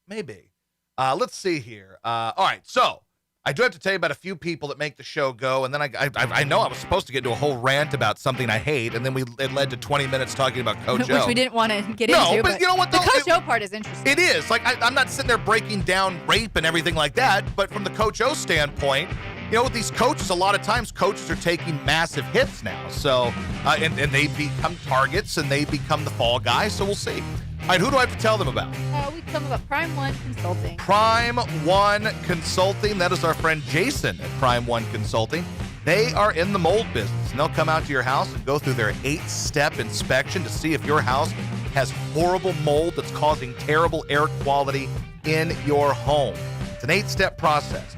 S2: Maybe. Let's see here. All right, so I do have to tell you about a few people that make the show go, and then I know I was supposed to get into a whole rant about something I hate, and then it led to 20 minutes talking about Coach O.
S3: Which we didn't want to get
S2: No,
S3: into.
S2: but you know what,
S3: The
S2: though?
S3: Coach O part is interesting.
S2: It is. Like, I'm not sitting there breaking down rape and everything like that, but from the Coach O standpoint, you know, with these coaches, a lot of times coaches are taking massive hits now. So, and they become targets, and they become the fall guy, so we'll see. All right, who do I have to tell them about?
S3: We come about Prime One Consulting.
S2: Prime One Consulting. That is our friend Jason at Prime One Consulting. They are in the mold business, and they'll come out to your house and go through their 8-step inspection to see if your house has horrible mold that's causing terrible air quality in your home. It's an 8-step process.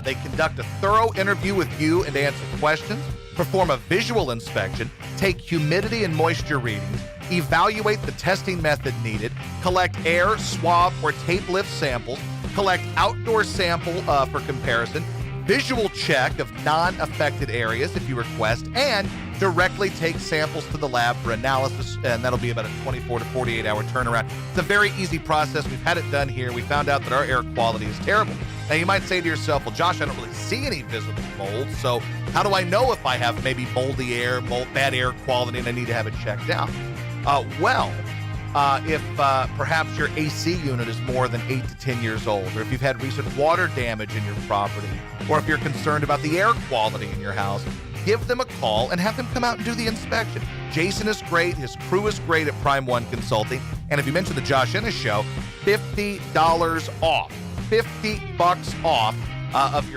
S2: They conduct a thorough interview with you and answer questions, perform a visual inspection, take humidity and moisture readings, evaluate the testing method needed, collect air, swab, or tape lift samples, collect outdoor sample for comparison, visual check of non-affected areas if you request, and directly take samples to the lab for analysis, and that'll be about a 24 to 48 hour turnaround. It's a very easy process. We've had it done here. We found out that our air quality is terrible. Now, you might say to yourself, well, Josh, I don't really see any visible mold, so how do I know if I have maybe moldy air, bad air quality, and I need to have it checked out? If perhaps your AC unit is more than 8 to 10 years old, or if you've had recent water damage in your property, or if you're concerned about the air quality in your house, give them a call and have them come out and do the inspection. Jason is great. His crew is great at Prime One Consulting. And if you mention the Josh Ennis Show, $50 off. $50 off of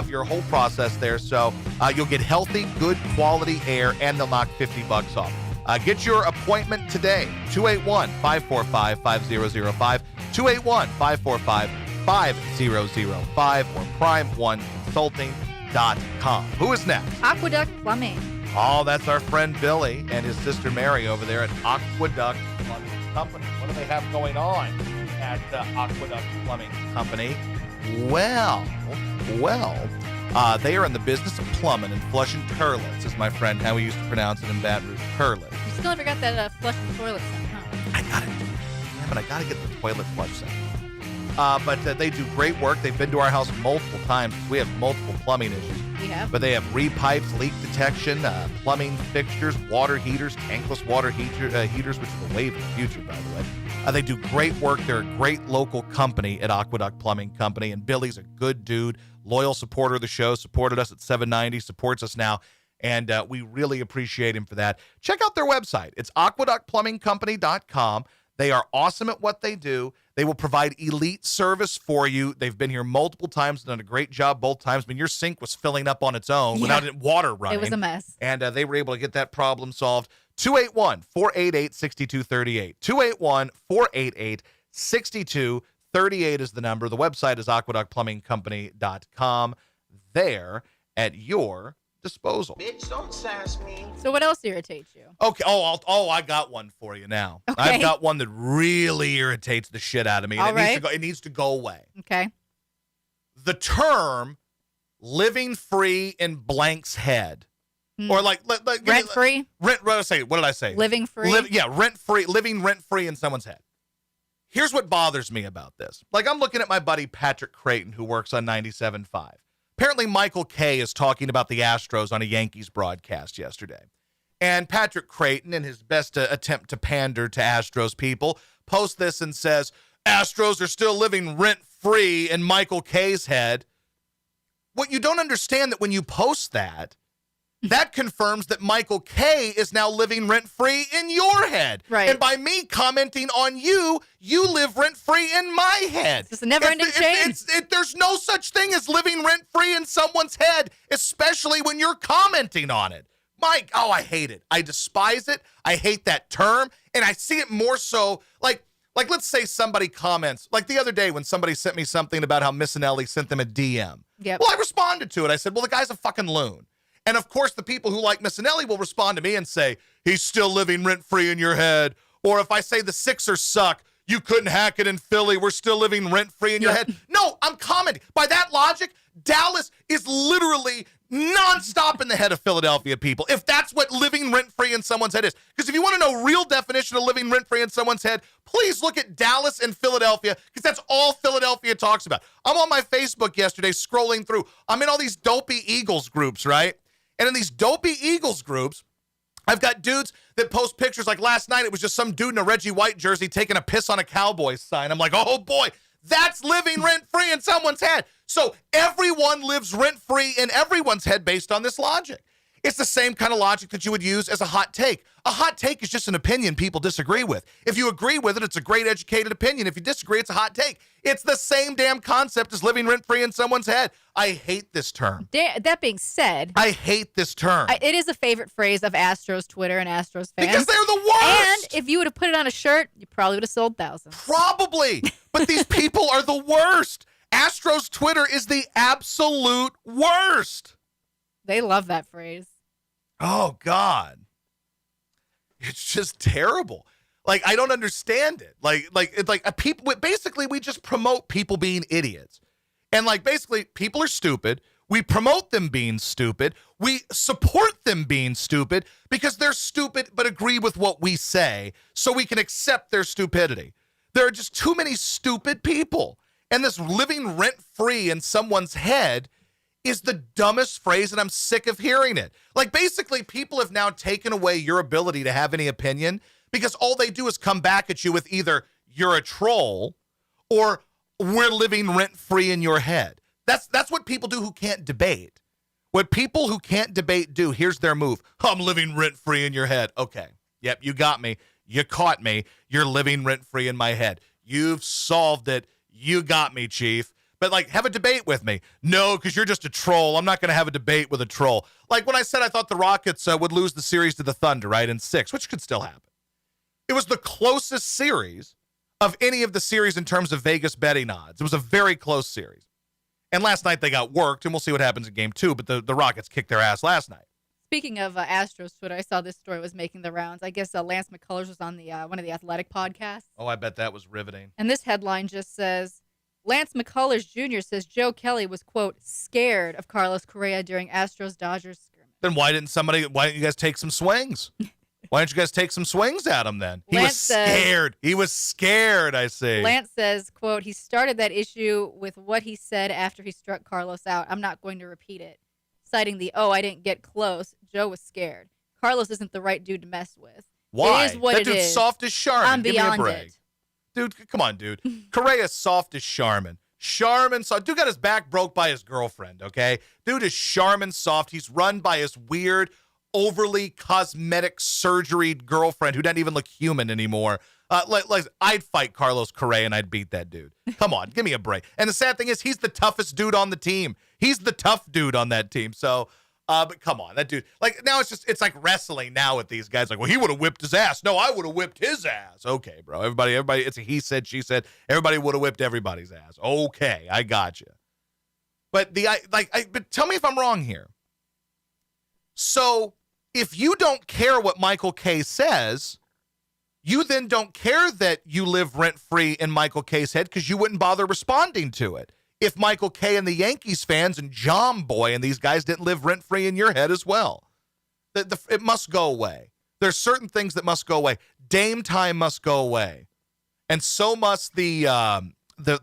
S2: your whole process there. So you'll get healthy, good quality air, and they'll knock $50 off. Get your appointment today, 281-545-5005, 281-545-5005, or primeoneconsulting.com. Who is next?
S3: Aqueduct Plumbing.
S2: Oh, that's our friend Billy and his sister Mary over there at Aqueduct Plumbing Company. What do they have going on at Aqueduct Plumbing Company? Well, they are in the business of plumbing and flushing toilets, is my friend how we used to pronounce it in Baton Rouge, toilet.
S3: You still never got that flush the toilet thing, huh?
S2: I got it. Damn it, I got to get the toilet flush set. But they do great work. They've been to our house multiple times. We have multiple plumbing issues.
S3: We have.
S2: But they have repipes, leak detection, plumbing fixtures, water heaters, tankless water heaters, which is the wave of the future, by the way. They do great work. They're a great local company at Aqueduct Plumbing Company, and Billy's a good dude, loyal supporter of the show, supported us at 790, supports us now, and we really appreciate him for that. Check out their website. It's aqueductplumbingcompany.com. They are awesome at what they do. They will provide elite service for you. They've been here multiple times, done a great job both times. I mean, your sink was filling up on its own without water running.
S3: It was a mess.
S2: And they were able to get that problem solved. 281-488-6238. 281-488-6238 is the number. The website is aqueductplumbingcompany.com. There at your disposal.
S4: Bitch, don't sass me.
S3: So what else irritates you?
S2: Okay. I got one for you now.
S3: Okay.
S2: I've got one that really irritates the shit out of me. And
S3: All
S2: it needs to go away.
S3: Okay.
S2: The term living free in blank's head. Or like
S3: Rent free?
S2: What did I say?
S3: Living free?
S2: Rent free, living rent free in someone's head. Here's what bothers me about this. Like, I'm looking at my buddy Patrick Creighton, who works on 97.5. Apparently, Michael Kay is talking about the Astros on a Yankees broadcast yesterday. And Patrick Creighton, in his best attempt to pander to Astros people, posts this and says, Astros are still living rent-free in Michael K's head. What you don't understand that when you post that confirms that Michael K is now living rent-free in your head.
S3: Right.
S2: And by me commenting on you, you live rent-free in my head.
S3: It's a never-ending chain.
S2: There's no such thing as living rent-free in someone's head, especially when you're commenting on it. Mike, I hate it. I despise it. I hate that term. And I see it more so like let's say somebody comments, like the other day when somebody sent me something about how Missinelli sent them a DM.
S3: Yep.
S2: Well, I responded to it. I said, well, the guy's a fucking loon. And of course, the people who like Missinelli will respond to me and say, he's still living rent-free in your head. Or if I say the Sixers suck, you couldn't hack it in Philly, we're still living rent-free in your head. No, I'm commenting. By that logic, Dallas is literally nonstop in the head of Philadelphia people, if that's what living rent-free in someone's head is. Because if you want to know real definition of living rent-free in someone's head, please look at Dallas and Philadelphia, because that's all Philadelphia talks about. I'm on my Facebook yesterday scrolling through. I'm in all these dopey Eagles groups, right? And in these dopey Eagles groups, I've got dudes that post pictures. Like last night, it was just some dude in a Reggie White jersey taking a piss on a Cowboys sign. I'm like, oh boy, that's living rent-free in someone's head. So everyone lives rent-free in everyone's head based on this logic. It's the same kind of logic that you would use as a hot take. A hot take is just an opinion people disagree with. If you agree with it, it's a great educated opinion. If you disagree, it's a hot take. It's the same damn concept as living rent-free in someone's head. I hate this term.
S3: That being said,
S2: I hate this term.
S3: it is a favorite phrase of Astros Twitter and Astros fans.
S2: Because they're the worst.
S3: And if you would have put it on a shirt, you probably would have sold thousands.
S2: Probably. But these people are the worst. Astros Twitter is the absolute worst.
S3: They love that phrase.
S2: Oh, God. It's just terrible. Like, I don't understand it. People, basically, we just promote people being idiots. And, like, basically, people are stupid. We promote them being stupid. We support them being stupid because they're stupid but agree with what we say so we can accept their stupidity. There are just too many stupid people. And this living rent-free in someone's head is the dumbest phrase, and I'm sick of hearing it. Like, basically, people have now taken away your ability to have any opinion because all they do is come back at you with either you're a troll or we're living rent-free in your head. That's what people do who can't debate. What people who can't debate do, here's their move. I'm living rent-free in your head. Okay. Yep, you got me. You caught me. You're living rent-free in my head. You've solved it. You got me, Chief. But, like, have a debate with me. No, because you're just a troll. I'm not going to have a debate with a troll. Like when I said I thought the Rockets would lose the series to the Thunder, right, in 6, which could still happen. It was the closest series of any of the series in terms of Vegas betting odds. It was a very close series. And last night they got worked, and we'll see what happens in Game 2, but the Rockets kicked their ass last night.
S3: Speaking of Astros Twitter, I saw this story was making the rounds. I guess Lance McCullers was on the one of the Athletic podcasts.
S2: Oh, I bet that was riveting.
S3: And this headline just says, Lance McCullers Jr. says Joe Kelly was, quote, scared of Carlos Correa during Astros-Dodgers scrimmage.
S2: Then why didn't you guys take some swings? Why don't you guys take some swings at him then? He was scared. He was scared, I see.
S3: Lance says, quote, he started that issue with what he said after he struck Carlos out. I'm not going to repeat it. Citing the, I didn't get close. Joe was scared. Carlos isn't the right dude to mess with.
S2: Why?
S3: It is what
S2: that
S3: it
S2: dude's
S3: is.
S2: soft as Charmin.
S3: I'm
S2: Give me a
S3: beyond
S2: break.
S3: it.
S2: Dude, come on, dude. Correa's soft as Charmin. Charmin soft. Dude got his back broke by his girlfriend, okay? Dude is Charmin soft. He's run by his weird, overly cosmetic surgery girlfriend who doesn't even look human anymore. Like I'd fight Carlos Correa and I'd beat that dude. Come on, give me a break. And the sad thing is he's the toughest dude on the team. He's the tough dude on that team. So, but come on, that dude. Like now it's like wrestling now with these guys. Like, well, he would have whipped his ass. No, I would have whipped his ass. Okay, bro. Everybody. It's a he said, she said. Everybody would have whipped everybody's ass. Okay, I got you. But but tell me if I'm wrong here. So if you don't care what Michael K says, you then don't care that you live rent-free in Michael K's head because you wouldn't bother responding to it. If Michael K and the Yankees fans and John Boy and these guys didn't live rent-free in your head as well. It must go away. There's certain things that must go away. Dame time must go away. And so must the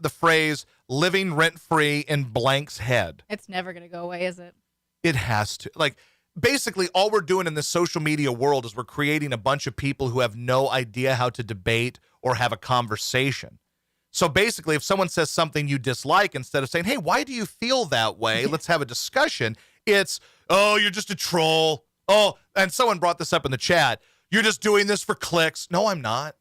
S2: phrase living rent-free in blank's head.
S3: It's never going to go away, is it?
S2: It has to. Like, basically, all we're doing in this social media world is we're creating a bunch of people who have no idea how to debate or have a conversation. So basically, if someone says something you dislike, instead of saying, hey, why do you feel that way? Let's have a discussion. It's, oh, you're just a troll. Oh, and someone brought this up in the chat. You're just doing this for clicks. No, I'm not.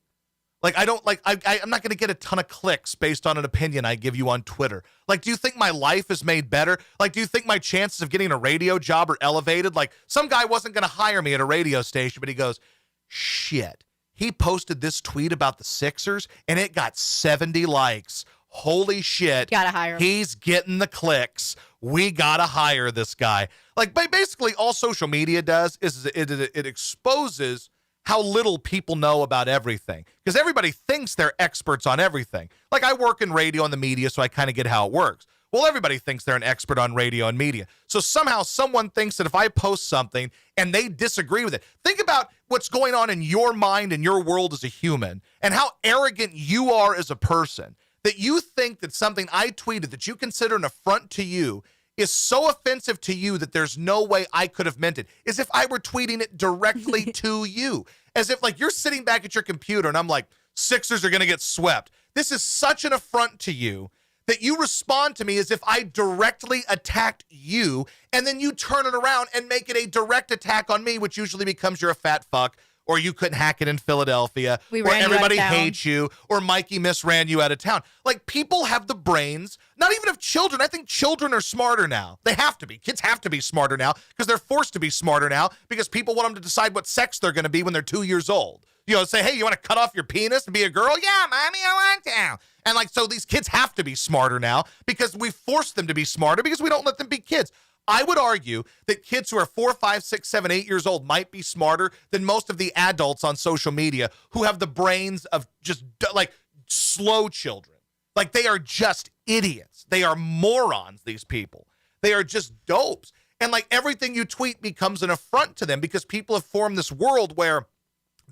S2: Like, I'm not going to get a ton of clicks based on an opinion I give you on Twitter. Like, do you think my life is made better? Like, do you think my chances of getting a radio job are elevated? Like, some guy wasn't going to hire me at a radio station, but he goes, shit. He posted this tweet about the Sixers, and it got 70 likes. Holy shit.
S3: Gotta hire him.
S2: He's getting the clicks. We gotta hire this guy. Like, basically, all social media does is it exposes how little people know about everything, because everybody thinks they're experts on everything. Like, I work in radio and the media, so I kind of get how it works. Well, everybody thinks they're an expert on radio and media. So somehow someone thinks that if I post something and they disagree with it, think about what's going on in your mind and your world as a human and how arrogant you are as a person, that you think that something I tweeted that you consider an affront to you is so offensive to you that there's no way I could have meant it, as if I were tweeting it directly to you, as if like you're sitting back at your computer and I'm like, Sixers are going to get swept. This is such an affront to you that you respond to me as if I directly attacked you, and then you turn it around and make it a direct attack on me, which usually becomes you're a fat fuck, or you couldn't hack it in Philadelphia,
S3: We
S2: or
S3: ran you out of
S2: everybody
S3: town.
S2: hates you, or Mikey misran you out of town. Like, people have the brains, not even of children. I think children are smarter now. They have to be. Kids have to be smarter now because they're forced to be smarter now because people want them to decide what sex they're going to be when they're 2 years old. You know, say, hey, you want to cut off your penis and be a girl? Yeah, mommy, I want to. And like, so these kids have to be smarter now because we force them to be smarter because we don't let them be kids. I would argue that kids who are 4, 5, 6, 7, 8 years old might be smarter than most of the adults on social media who have the brains of just like slow children. Like, they are just idiots. They are morons, these people. They are just dopes. And like, everything you tweet becomes an affront to them because people have formed this world where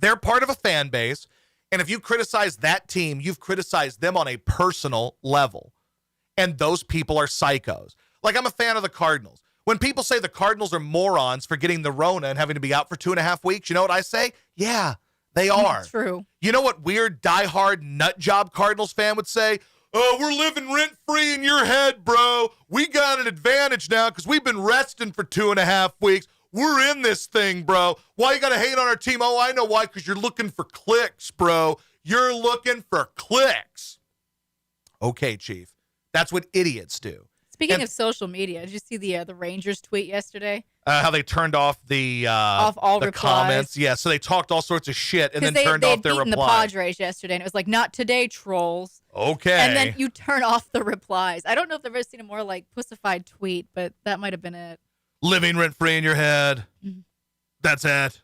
S2: they're part of a fan base. And if you criticize that team, you've criticized them on a personal level. And those people are psychos. Like, I'm a fan of the Cardinals. When people say the Cardinals are morons for getting the Rona and having to be out for 2.5 weeks, you know what I say? Yeah, they are.
S3: True.
S2: You know what weird, diehard, nut job Cardinals fan would say? Oh, we're living rent-free in your head, bro. We got an advantage now because we've been resting for 2.5 weeks. We're in this thing, bro. Why you got to hate on our team? Oh, I know why, because you're looking for clicks, bro. You're looking for clicks. Okay, Chief. That's what idiots do.
S3: Speaking of social media, did you see the Rangers tweet yesterday?
S2: How they turned off the
S3: Off all
S2: the
S3: replies.
S2: comments. Yeah, so they talked all sorts of shit and then
S3: Because
S2: turned
S3: they
S2: off their
S3: beaten the
S2: replies.
S3: Padres yesterday, and it was like, not today, trolls.
S2: Okay.
S3: And then you turn off the replies. I don't know if I've ever seen a more like pussified tweet, but that might have been it.
S2: Living rent-free in your head.
S3: Mm-hmm.
S2: That's it.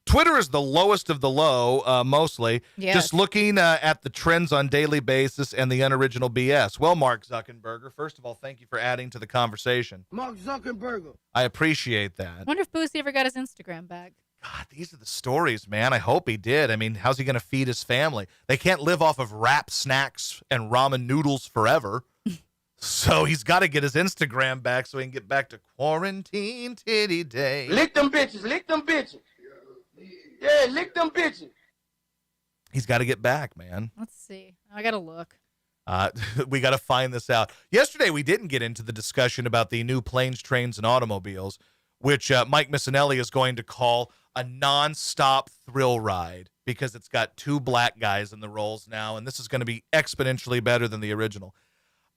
S2: Twitter is the lowest of the low, mostly.
S3: Yes.
S2: Just looking at the trends on daily basis and the unoriginal BS. Well, Mark Zuckerberg, first of all, thank you for adding to the conversation.
S5: Mark Zuckerberg.
S2: I appreciate
S3: I
S2: that.
S3: wonder if Boosie ever got his Instagram back.
S2: God, these are the stories, man. I hope he did. I mean, how's he going to feed his family? They can't live off of wrap snacks and ramen noodles forever. So he's got to get his Instagram back so he can get back to quarantine titty day.
S5: Lick them bitches. Lick them bitches. Yeah, lick them bitches.
S2: He's got to get back, man.
S3: Let's see. I gotta look.
S2: We got to find this out. Yesterday, we didn't get into the discussion about the new planes, trains, and automobiles, which Mike Missinelli is going to call a nonstop thrill ride because it's got 2 black guys in the roles now, and this is going to be exponentially better than the original.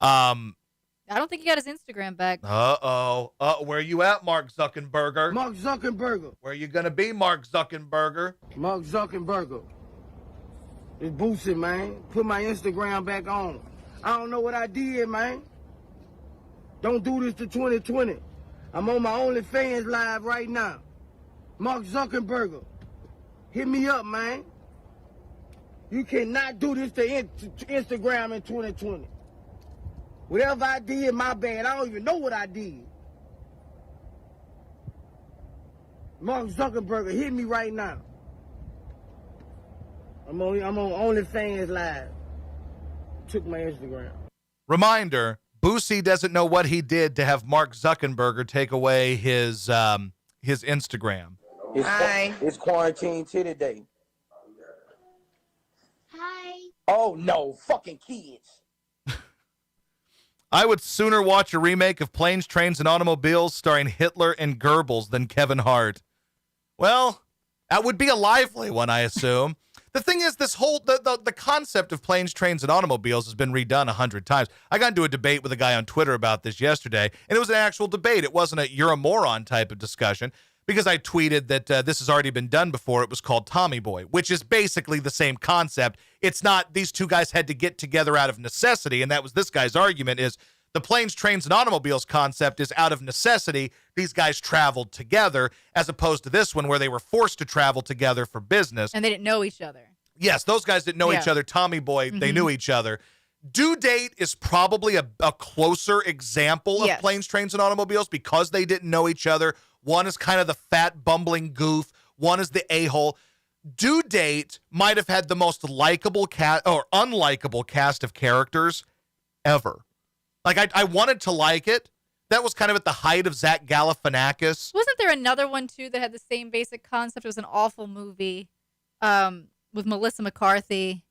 S3: I don't think he got his Instagram back.
S2: Where you at, Mark Zuckerberg?
S5: Mark Zuckerberg.
S2: Where you going to be, Mark Zuckerberg?
S5: Mark Zuckerberg. It's Boosie, man. Put my Instagram back on. I don't know what I did, man. Don't do this to 2020. I'm on my OnlyFans live right now. Mark Zuckerberg. Hit me up, man. You cannot do this to Instagram in 2020. Whatever I did, my bad. I don't even know what I did. Mark Zuckerberg, hit me right now. I'm on OnlyFans live. Took my Instagram.
S2: Reminder, Boosie doesn't know what he did to have Mark Zuckerberg take away his Instagram.
S5: It's quarantine titty day.
S6: Hi.
S5: Oh no, fucking kids.
S2: I would sooner watch a remake of Planes, Trains, and Automobiles starring Hitler and Goebbels than Kevin Hart. Well, that would be a lively one, I assume. The thing is, this whole the concept of Planes, Trains, and Automobiles has been redone 100 times. I got into a debate with a guy on Twitter about this yesterday, and it was an actual debate. It wasn't a you're a moron type of discussion, because I tweeted that this has already been done before. It was called Tommy Boy, which is basically the same concept. It's not these two guys had to get together out of necessity, and that was this guy's argument is the Planes, Trains, and Automobiles concept is out of necessity. These guys traveled together, as opposed to this one where they were forced to travel together for business.
S3: And they didn't know each other.
S2: Yes, those guys didn't know each other. Tommy Boy, they knew each other. Due Date is probably a closer example of Planes, Trains, and Automobiles because they didn't know each other. One is kind of the fat, bumbling goof. One is the a-hole. Due Date might have had the most likable or unlikable cast of characters ever. Like, I wanted to like it. That was kind of at the height of Zach Galifianakis.
S3: Wasn't there another one, too, that had the same basic concept? It was an awful movie with Melissa McCarthy.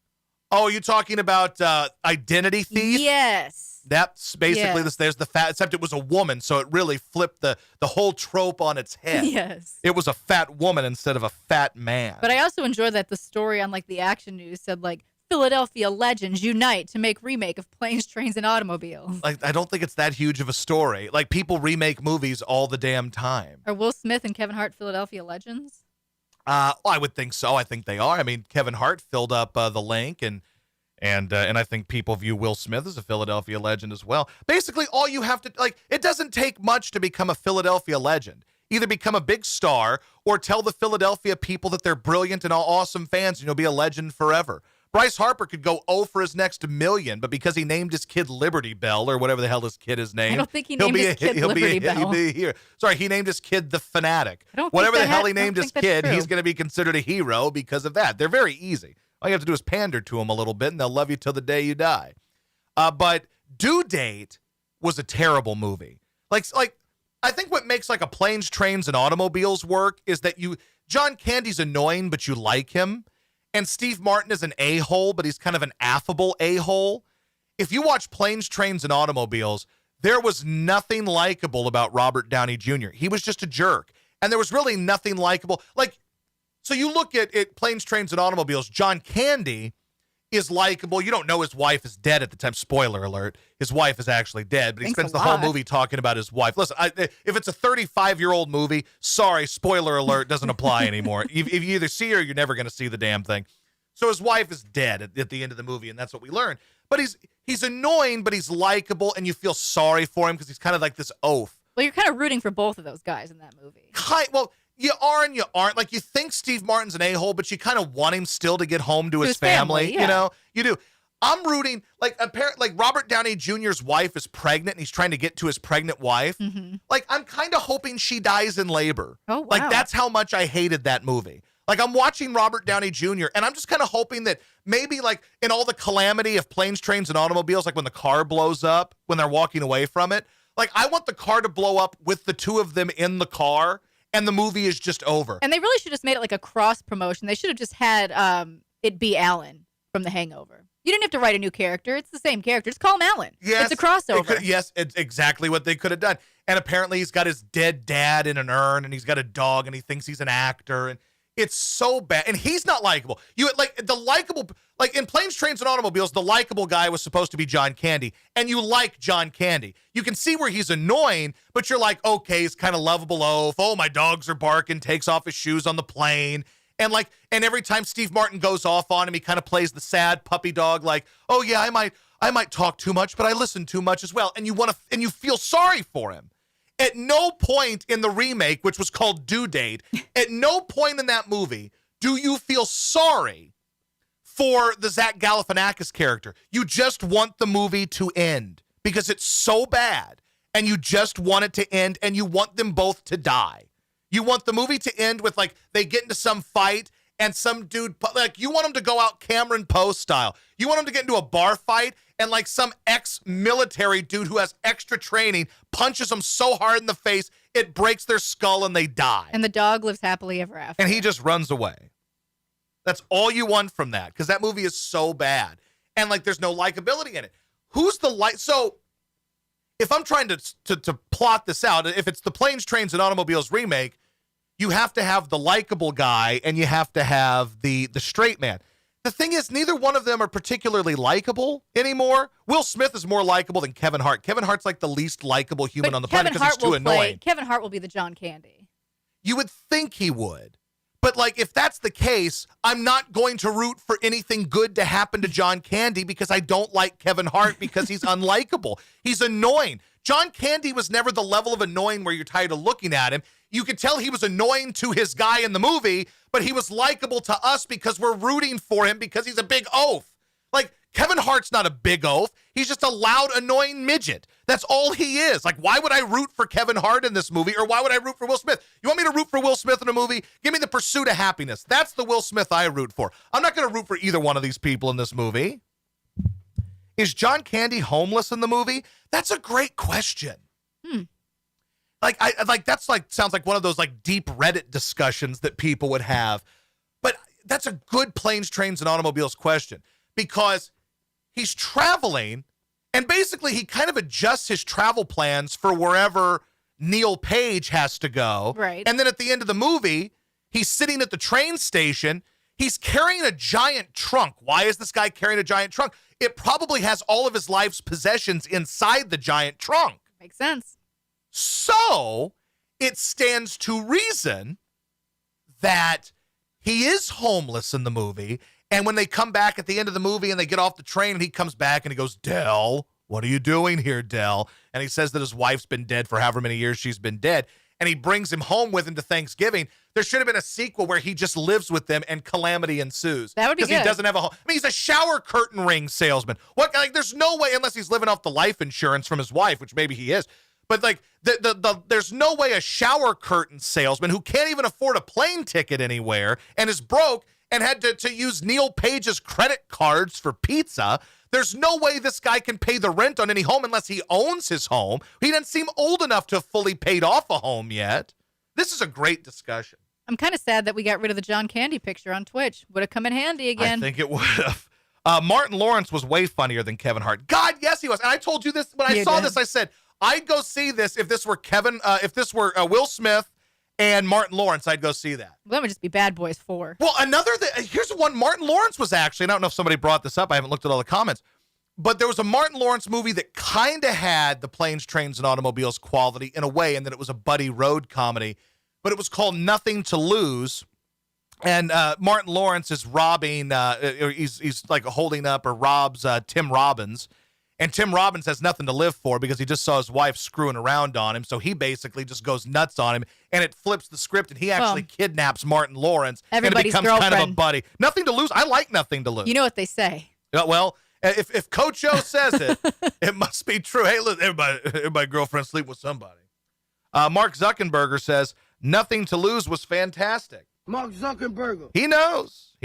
S2: Oh, you talking about Identity Thief?
S3: Yes.
S2: That's basically this. There's the fat, except it was a woman, so it really flipped the whole trope on its head.
S3: Yes.
S2: It was a fat woman instead of a fat man.
S3: But I also enjoyed that the story on like the Action News said like Philadelphia legends unite to make remake of Planes, Trains, and Automobiles.
S2: Like, I don't think it's that huge of a story. Like, people remake movies all the damn time.
S3: Are Will Smith and Kevin Hart Philadelphia legends?
S2: Well, I would think so. I think they are. I mean, Kevin Hart filled up the link, and I think people view Will Smith as a Philadelphia legend as well. Basically, all you have to, like, it doesn't take much to become a Philadelphia legend. Either become a big star or tell the Philadelphia people that they're brilliant and all awesome fans, and you'll be a legend forever. Bryce Harper could go 0 for his next million, but because he named his kid Liberty Bell or whatever the hell his kid is named,
S3: I don't think he named his kid Liberty Bell.
S2: He'll be here. Sorry, he named his kid the Fanatic.
S3: I don't think
S2: Whatever the
S3: that
S2: hell
S3: ha-
S2: he
S3: I don't
S2: named his
S3: think that's
S2: kid,
S3: true.
S2: he's going to be considered a hero because of that. They're very easy. All you have to do is pander to them a little bit, and they'll love you till the day you die. But Due Date was a terrible movie. Like I think what makes like a Planes, Trains, and Automobiles work is that John Candy's annoying, but you like him. And Steve Martin is an a-hole, but he's kind of an affable a-hole. If you watch Planes, Trains, and Automobiles, there was nothing likable about Robert Downey Jr. He was just a jerk. And there was really nothing likable. Like, so you look at Planes, Trains, and Automobiles, John Candy is likable. You don't know his wife is dead at the time. Spoiler alert. His wife is actually dead, but he
S3: Thanks
S2: spends
S3: a
S2: the whole
S3: lot.
S2: movie talking about his wife. Listen, if it's a 35-year-old movie, sorry, spoiler alert doesn't apply anymore. If you either see her, you're never going to see the damn thing. So his wife is dead at the end of the movie, and that's what we learn. But he's annoying, but he's likable, and you feel sorry for him because he's kind of like this oaf.
S3: Well, you're kind of rooting for both of those guys in that movie.
S2: Well, you are and you aren't. Like, you think Steve Martin's an a-hole, but you kind of want him still to get home to his family.
S3: yeah.
S2: You know, you do. I'm rooting, like, Robert Downey Jr.'s wife is pregnant, and he's trying to get to his pregnant wife.
S3: Mm-hmm.
S2: Like, I'm kind of hoping she dies in labor.
S3: Oh, wow.
S2: Like, that's how much I hated that movie. Like, I'm watching Robert Downey Jr., and I'm just kind of hoping that maybe, like, in all the calamity of Planes, Trains, and Automobiles, like when the car blows up, when they're walking away from it, like, I want the car to blow up with the two of them in the car, and the movie is just over.
S3: And they really should have just made it like a cross promotion. They should have just had it be Alan from The Hangover. You didn't have to write a new character. It's the same character. Just call him Alan.
S2: Yes,
S3: It's a crossover.
S2: Yes, it's exactly what they could have done. And apparently he's got his dead dad in an urn, and he's got a dog, and he thinks he's an actor, and it's so bad. And he's not likable. You like the likable, like in Planes, Trains, and Automobiles, the likable guy was supposed to be John Candy, and you like John Candy. You can see where he's annoying, but you're like, okay, he's kind of lovable oaf. Oh, my dogs are barking, takes off his shoes on the plane. And every time Steve Martin goes off on him, he kind of plays the sad puppy dog, like, oh yeah, I might talk too much, but I listen too much as well. And you feel sorry for him. At no point in the remake, which was called Due Date, at no point in that movie do you feel sorry for the Zach Galifianakis character. You just want the movie to end because it's so bad, and you just want it to end, and you want them both to die. You want the movie to end with, like, they get into some fight, and some dude, like, you want them to go out Cameron Poe style. You want them to get into a bar fight, and like some ex-military dude who has extra training punches them so hard in the face, it breaks their skull and they die.
S3: And the dog lives happily ever after.
S2: And he just runs away. That's all you want from that, because that movie is so bad. and like there's no likability in it. Who's the So if I'm trying to plot this out, if it's the Planes, Trains, and Automobiles remake, you have to have the likable guy and you have to have the straight man. The thing is, neither one of them are particularly likable anymore. Will Smith is more likable than Kevin Hart. Kevin Hart's like the least likable human
S3: But
S2: on the planet because he's too annoying.
S3: Kevin Hart will be the John Candy.
S2: You would think he would. But like, if that's the case, I'm not going to root for anything good to happen to John Candy because I don't like Kevin Hart because he's unlikable. He's annoying. John Candy was never the level of annoying where you're tired of looking at him. You could tell he was annoying to his guy in the movie, but he was likable to us because we're rooting for him because he's a big oaf. Like, Kevin Hart's not a big oaf. He's just a loud, annoying midget. That's all he is. Like, why would I root for Kevin Hart in this movie, or why would I root for Will Smith? You want me to root for Will Smith in a movie? Give me The Pursuit of Happiness. That's the Will Smith I root for. I'm not going to root for either one of these people in this movie. Is John Candy homeless in the movie? That's a great question. Like, that's like, sounds like one of those like deep Reddit discussions that people would have. But that's a good Planes, Trains, and Automobiles question, because he's traveling and basically he kind of adjusts his travel plans for wherever Neil Page has to go.
S3: Right.
S2: And then at the end of the movie, he's sitting at the train station. He's carrying a giant trunk. Why is this guy carrying a giant trunk? It probably has all of his life's possessions inside the giant trunk.
S3: Makes sense.
S2: So it stands to reason that he is homeless in the movie. And when they come back at the end of the movie and they get off the train and he comes back and he goes, Del, what are you doing here, Del? And he says that his wife's been dead for however many years she's been dead. And he brings him home with him to Thanksgiving. There should have been a sequel where he just lives with them and calamity ensues.
S3: That would be good.
S2: Because he doesn't have a home. I mean, he's a shower curtain ring salesman. What? Like, there's no way, unless he's living off the life insurance from his wife, which maybe he is. But like, there's no way a shower curtain salesman who can't even afford a plane ticket anywhere and is broke and had to use Neil Page's credit cards for pizza. There's no way this guy can pay the rent on any home unless he owns his home. He doesn't seem old enough to have fully paid off a home yet. This is a great discussion.
S3: I'm kind of sad that we got rid of the John Candy picture on Twitch. Would have come in handy again.
S2: I think it would have. Martin Lawrence was way funnier than Kevin Hart. God, yes, he was. And I told you this when I saw this. I said, I'd go see this if this were Will Smith and Martin Lawrence. I'd go see that.
S3: Well, that would just be Bad Boys 4.
S2: Well, here's one. Martin Lawrence was actually, and I don't know if somebody brought this up. I haven't looked at all the comments. But there was a Martin Lawrence movie that kind of had the Planes, Trains, and Automobiles quality in a way, and then it was a buddy road comedy. But it was called Nothing to Lose. And Martin Lawrence is robbing, he's like holding up or robs Tim Robbins. And Tim Robbins has nothing to live for because he just saw his wife screwing around on him. So he basically just goes nuts on him, and it flips the script, and he actually kidnaps Martin Lawrence.
S3: Everybody's
S2: and it becomes
S3: girlfriend.
S2: kind of a buddy. Nothing to Lose. I like Nothing to Lose.
S3: You know what they say.
S2: Well, if Coach O says it, it must be true. Hey, look, everybody girlfriend sleep with somebody. Mark Zuckerberg says, Nothing to Lose was fantastic.
S5: Mark Zuckerberg.
S2: He knows.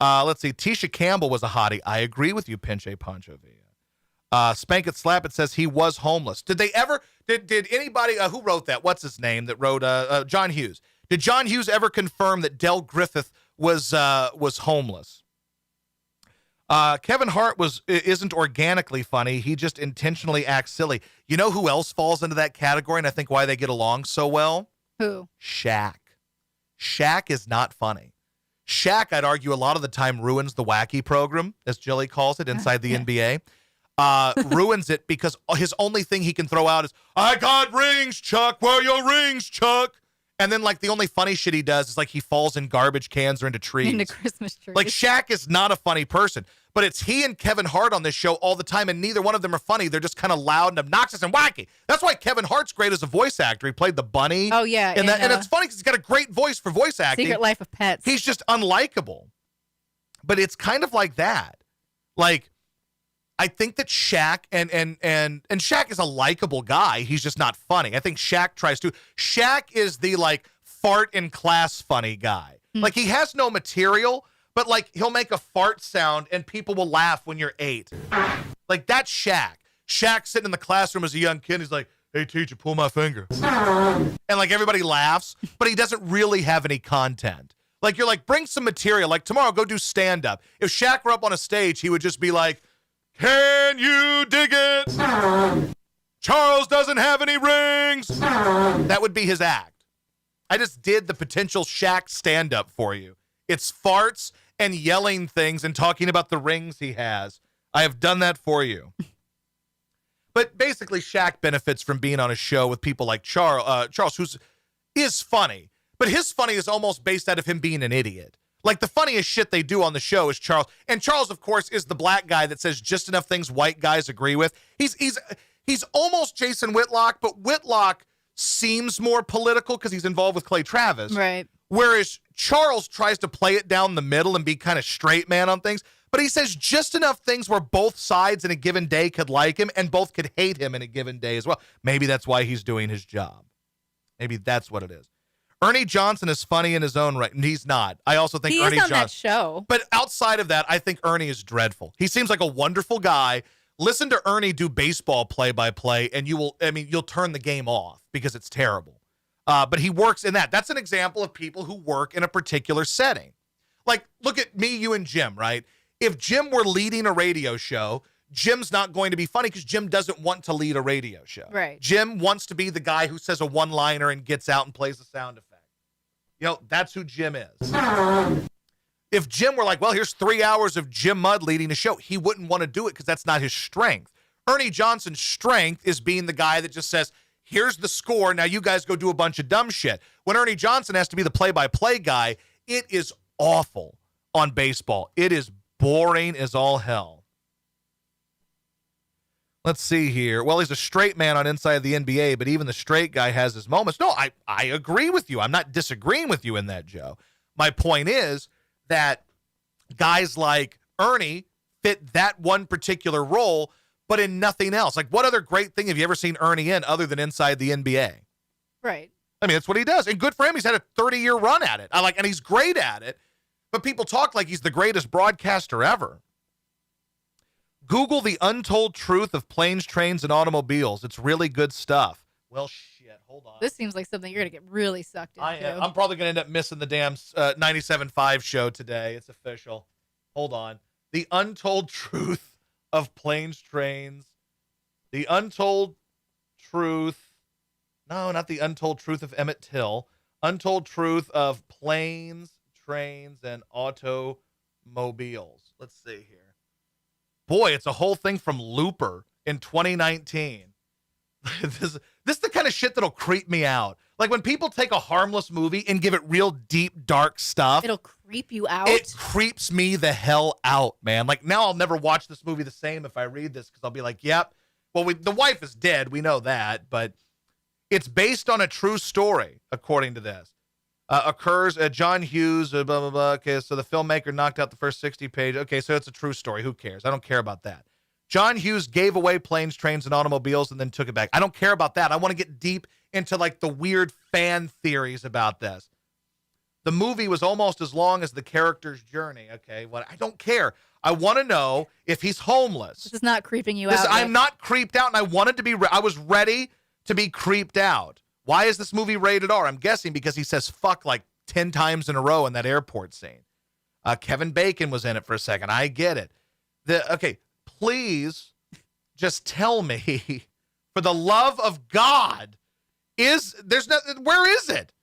S2: Let's see. Tisha Campbell was a hottie. I agree with you, Pinche Pancho Villa. Spank It Slap It says he was homeless. Did they ever, did anybody, who wrote that? What's his name that wrote, John Hughes. Did John Hughes ever confirm that Del Griffith was homeless? Kevin Hart isn't organically funny. He just intentionally acts silly. You know who else falls into that category, and I think why they get along so well?
S3: Who?
S2: Shaq. Shaq is not funny. Shaq, I'd argue, a lot of the time ruins the wacky program, as Jilly calls it, inside the NBA. Ruins it because his only thing he can throw out is, I got rings, Chuck. Where are your rings, Chuck? And then, like, the only funny shit he does is, like, he falls in garbage cans or into trees.
S3: Into Christmas trees.
S2: Like, Shaq is not a funny person. But it's he and Kevin Hart on this show all the time, and neither one of them are funny. They're just kind of loud and obnoxious and wacky. That's why Kevin Hart's great as a voice actor. He played the bunny.
S3: Oh, yeah.
S2: And it's funny because he's got a great voice for voice acting.
S3: Secret Life of Pets.
S2: He's just unlikable. But it's kind of like that. Like, I think that Shaq and Shaq is a likable guy. He's just not funny. I think Shaq tries to. Shaq is the, like, fart in class funny guy. Like, he has no material, but, like, he'll make a fart sound and people will laugh when you're 8. Like, that's Shaq. Shaq sitting in the classroom as a young kid. He's like, hey, teacher, pull my finger. And, like, everybody laughs, but he doesn't really have any content. Like, you're like, bring some material. Like, tomorrow, go do stand-up. If Shaq were up on a stage, he would just be like, can you dig it? Charles doesn't have any rings. That would be his act. I just did the potential Shaq stand-up for you. It's farts and yelling things and talking about the rings he has. I have done that for you. But basically, Shaq benefits from being on a show with people like Charles, who is funny. But his funny is almost based out of him being an idiot. Like, the funniest shit they do on the show is Charles. And Charles, of course, is the black guy that says just enough things white guys agree with. He's almost Jason Whitlock, but Whitlock seems more political because he's involved with Clay Travis.
S3: Right.
S2: Whereas Charles tries to play it down the middle and be kind of straight man on things. But he says just enough things where both sides in a given day could like him and both could hate him in a given day as well. Maybe that's why he's doing his job. Maybe that's what it is. Ernie Johnson is funny in his own right. And he's not. I also think Ernie
S3: He is on
S2: Johnson.
S3: that show.
S2: But outside of that, I think Ernie is dreadful. He seems like a wonderful guy. Listen to Ernie do baseball play-by-play, and you'll turn the game off because it's terrible. But he works in that. That's an example of people who work in a particular setting. Like, look at me, you, and Jim, right? If Jim were leading a radio show, Jim's not going to be funny because Jim doesn't want to lead a radio show.
S3: Right.
S2: Jim wants to be the guy who says a one-liner and gets out and plays the sound effect. That's who Jim is. If Jim were like, well, here's 3 hours of Jim Mudd leading a show, he wouldn't want to do it because that's not his strength. Ernie Johnson's strength is being the guy that just says, here's the score, now you guys go do a bunch of dumb shit. When Ernie Johnson has to be the play-by-play guy, it is awful on baseball. It is boring as all hell. Let's see here. Well, he's a straight man on Inside the NBA, but even the straight guy has his moments. No, I agree with you. I'm not disagreeing with you in that, Joe. My point is that guys like Ernie fit that one particular role, but in nothing else. Like, what other great thing have you ever seen Ernie in other than Inside the NBA?
S3: Right.
S2: I mean, that's what he does. And good for him. He's had a 30-year run at it. And he's great at it. But people talk like he's the greatest broadcaster ever. Google the untold truth of planes, trains, and automobiles. It's really good stuff. Well, shit. Hold on.
S3: This seems like something you're going to get really sucked into.
S2: I am. I'm probably going to end up missing the damn 97.5 show today. It's official. Hold on. The untold truth of planes, trains. The untold truth. No, not the untold truth of Emmett Till. Untold truth of planes, trains, and automobiles. Let's see here. Boy, it's a whole thing from Looper in 2019. This is the kind of shit that'll creep me out. Like, when people take a harmless movie and give it real deep, dark stuff.
S3: It'll creep you out.
S2: It creeps me the hell out, man. Like, now I'll never watch this movie the same if I read this, because I'll be like, yep. Well, the wife is dead. We know that. But it's based on a true story, according to this. Occurs at John Hughes, blah, blah, blah. Okay, so the filmmaker knocked out the first 60 pages. Okay, so it's a true story. Who cares? I don't care about that. John Hughes gave away planes, trains, and automobiles and then took it back. I don't care about that. I want to get deep into, like, the weird fan theories about this. The movie was almost as long as the character's journey. Okay, I don't care. I want to know if he's homeless.
S3: This is not creeping you out.
S2: I'm not creeped out, and I wanted to be. I was ready to be creeped out. Why is this movie rated R? I'm guessing because he says fuck like 10 times in a row in that airport scene. Kevin Bacon was in it for a second. I get it. Okay, please just tell me, for the love of God, where is it?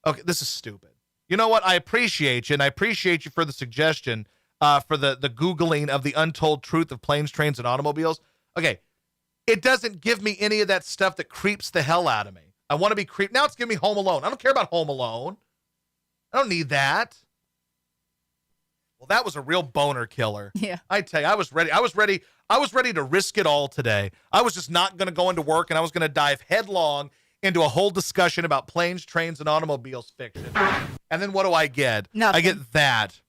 S2: Okay, this is stupid. You know what? I appreciate you, and I appreciate you for the suggestion, for the Googling of the untold truth of planes, trains, and automobiles. Okay, it doesn't give me any of that stuff that creeps the hell out of me. I want to be creeped. Now it's giving me Home Alone. I don't care about Home Alone. I don't need that. Well, that was a real boner killer.
S3: Yeah.
S2: I tell you, I was ready. I was ready to risk it all today. I was just not going to go into work, and I was going to dive headlong into a whole discussion about planes, trains, and automobiles fiction. And then what do I get?
S3: Nothing.
S2: I get that.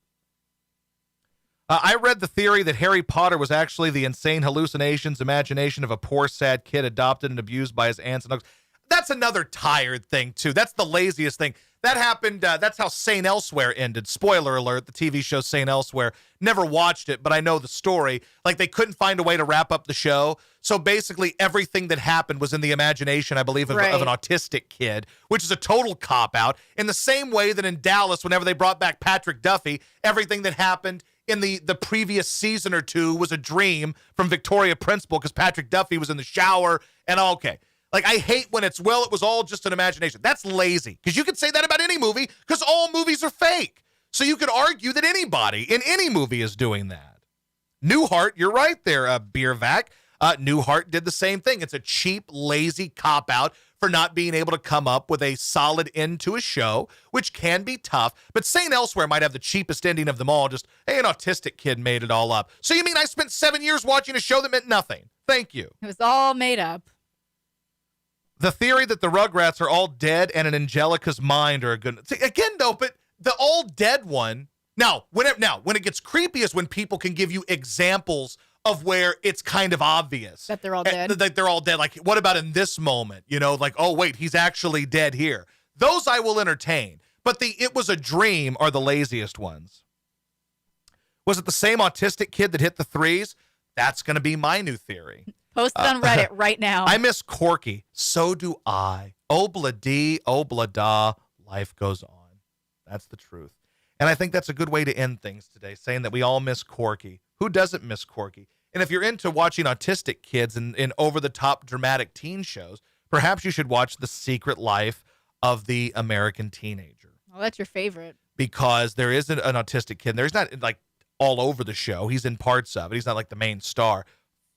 S2: I read the theory that Harry Potter was actually the insane hallucinations, imagination of a poor, sad kid adopted and abused by his aunts and uncles. that's another tired thing, too. That's the laziest thing. That happened, that's how St. Elsewhere ended. Spoiler alert, the TV show St. Elsewhere. Never watched it, but I know the story. Like, they couldn't find a way to wrap up the show. So basically, everything that happened was in the imagination, I believe, of an autistic kid, which is a total cop-out. In the same way that in Dallas, whenever they brought back Patrick Duffy, everything that happened in the previous season or two was a dream from Victoria Principal because Patrick Duffy was in the shower and okay. Like, I hate when it was all just an imagination. That's lazy because you could say that about any movie because all movies are fake. So you could argue that anybody in any movie is doing that. Newhart, you're right there, Beer Vac. Newhart did the same thing. It's a cheap, lazy cop-out for not being able to come up with a solid end to a show, which can be tough. But St. Elsewhere might have the cheapest ending of them all. Just, hey, an autistic kid made it all up. So you mean I spent 7 years watching a show that meant nothing? Thank you.
S3: It was all made up.
S2: The theory that the Rugrats are all dead and in Angelica's mind are a good... See, again, though, but the all dead one... Now, when it gets creepy is when people can give you examples of where it's kind of obvious.
S3: That they're all dead.
S2: Like they're all dead. Like, what about in this moment? You know, like, oh, wait, he's actually dead here. Those I will entertain. But it was a dream are the laziest ones. Was it the same autistic kid that hit the threes? That's going to be my new theory.
S3: Post it on Reddit right now.
S2: I miss Corky. So do I. Obla dee, obla da. Life goes on. That's the truth. And I think that's a good way to end things today, saying that we all miss Corky. Who doesn't miss Corky? And if you're into watching autistic kids in over-the-top dramatic teen shows, perhaps you should watch The Secret Life of the American Teenager.
S3: Oh, that's your favorite.
S2: Because there is an autistic kid. There's not, like, all over the show. He's in parts of it. He's not, like, the main star.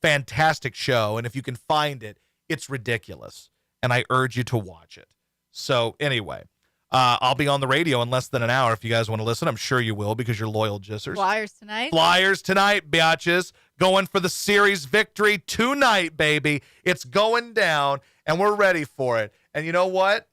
S2: Fantastic show. And if you can find it, it's ridiculous. And I urge you to watch it. So, anyway. I'll be on the radio in less than an hour if you guys want to listen. I'm sure you will because you're loyal Jissers.
S3: Flyers tonight.
S2: Flyers tonight, biatches. Going for the series victory tonight, baby. It's going down, and we're ready for it. And you know what?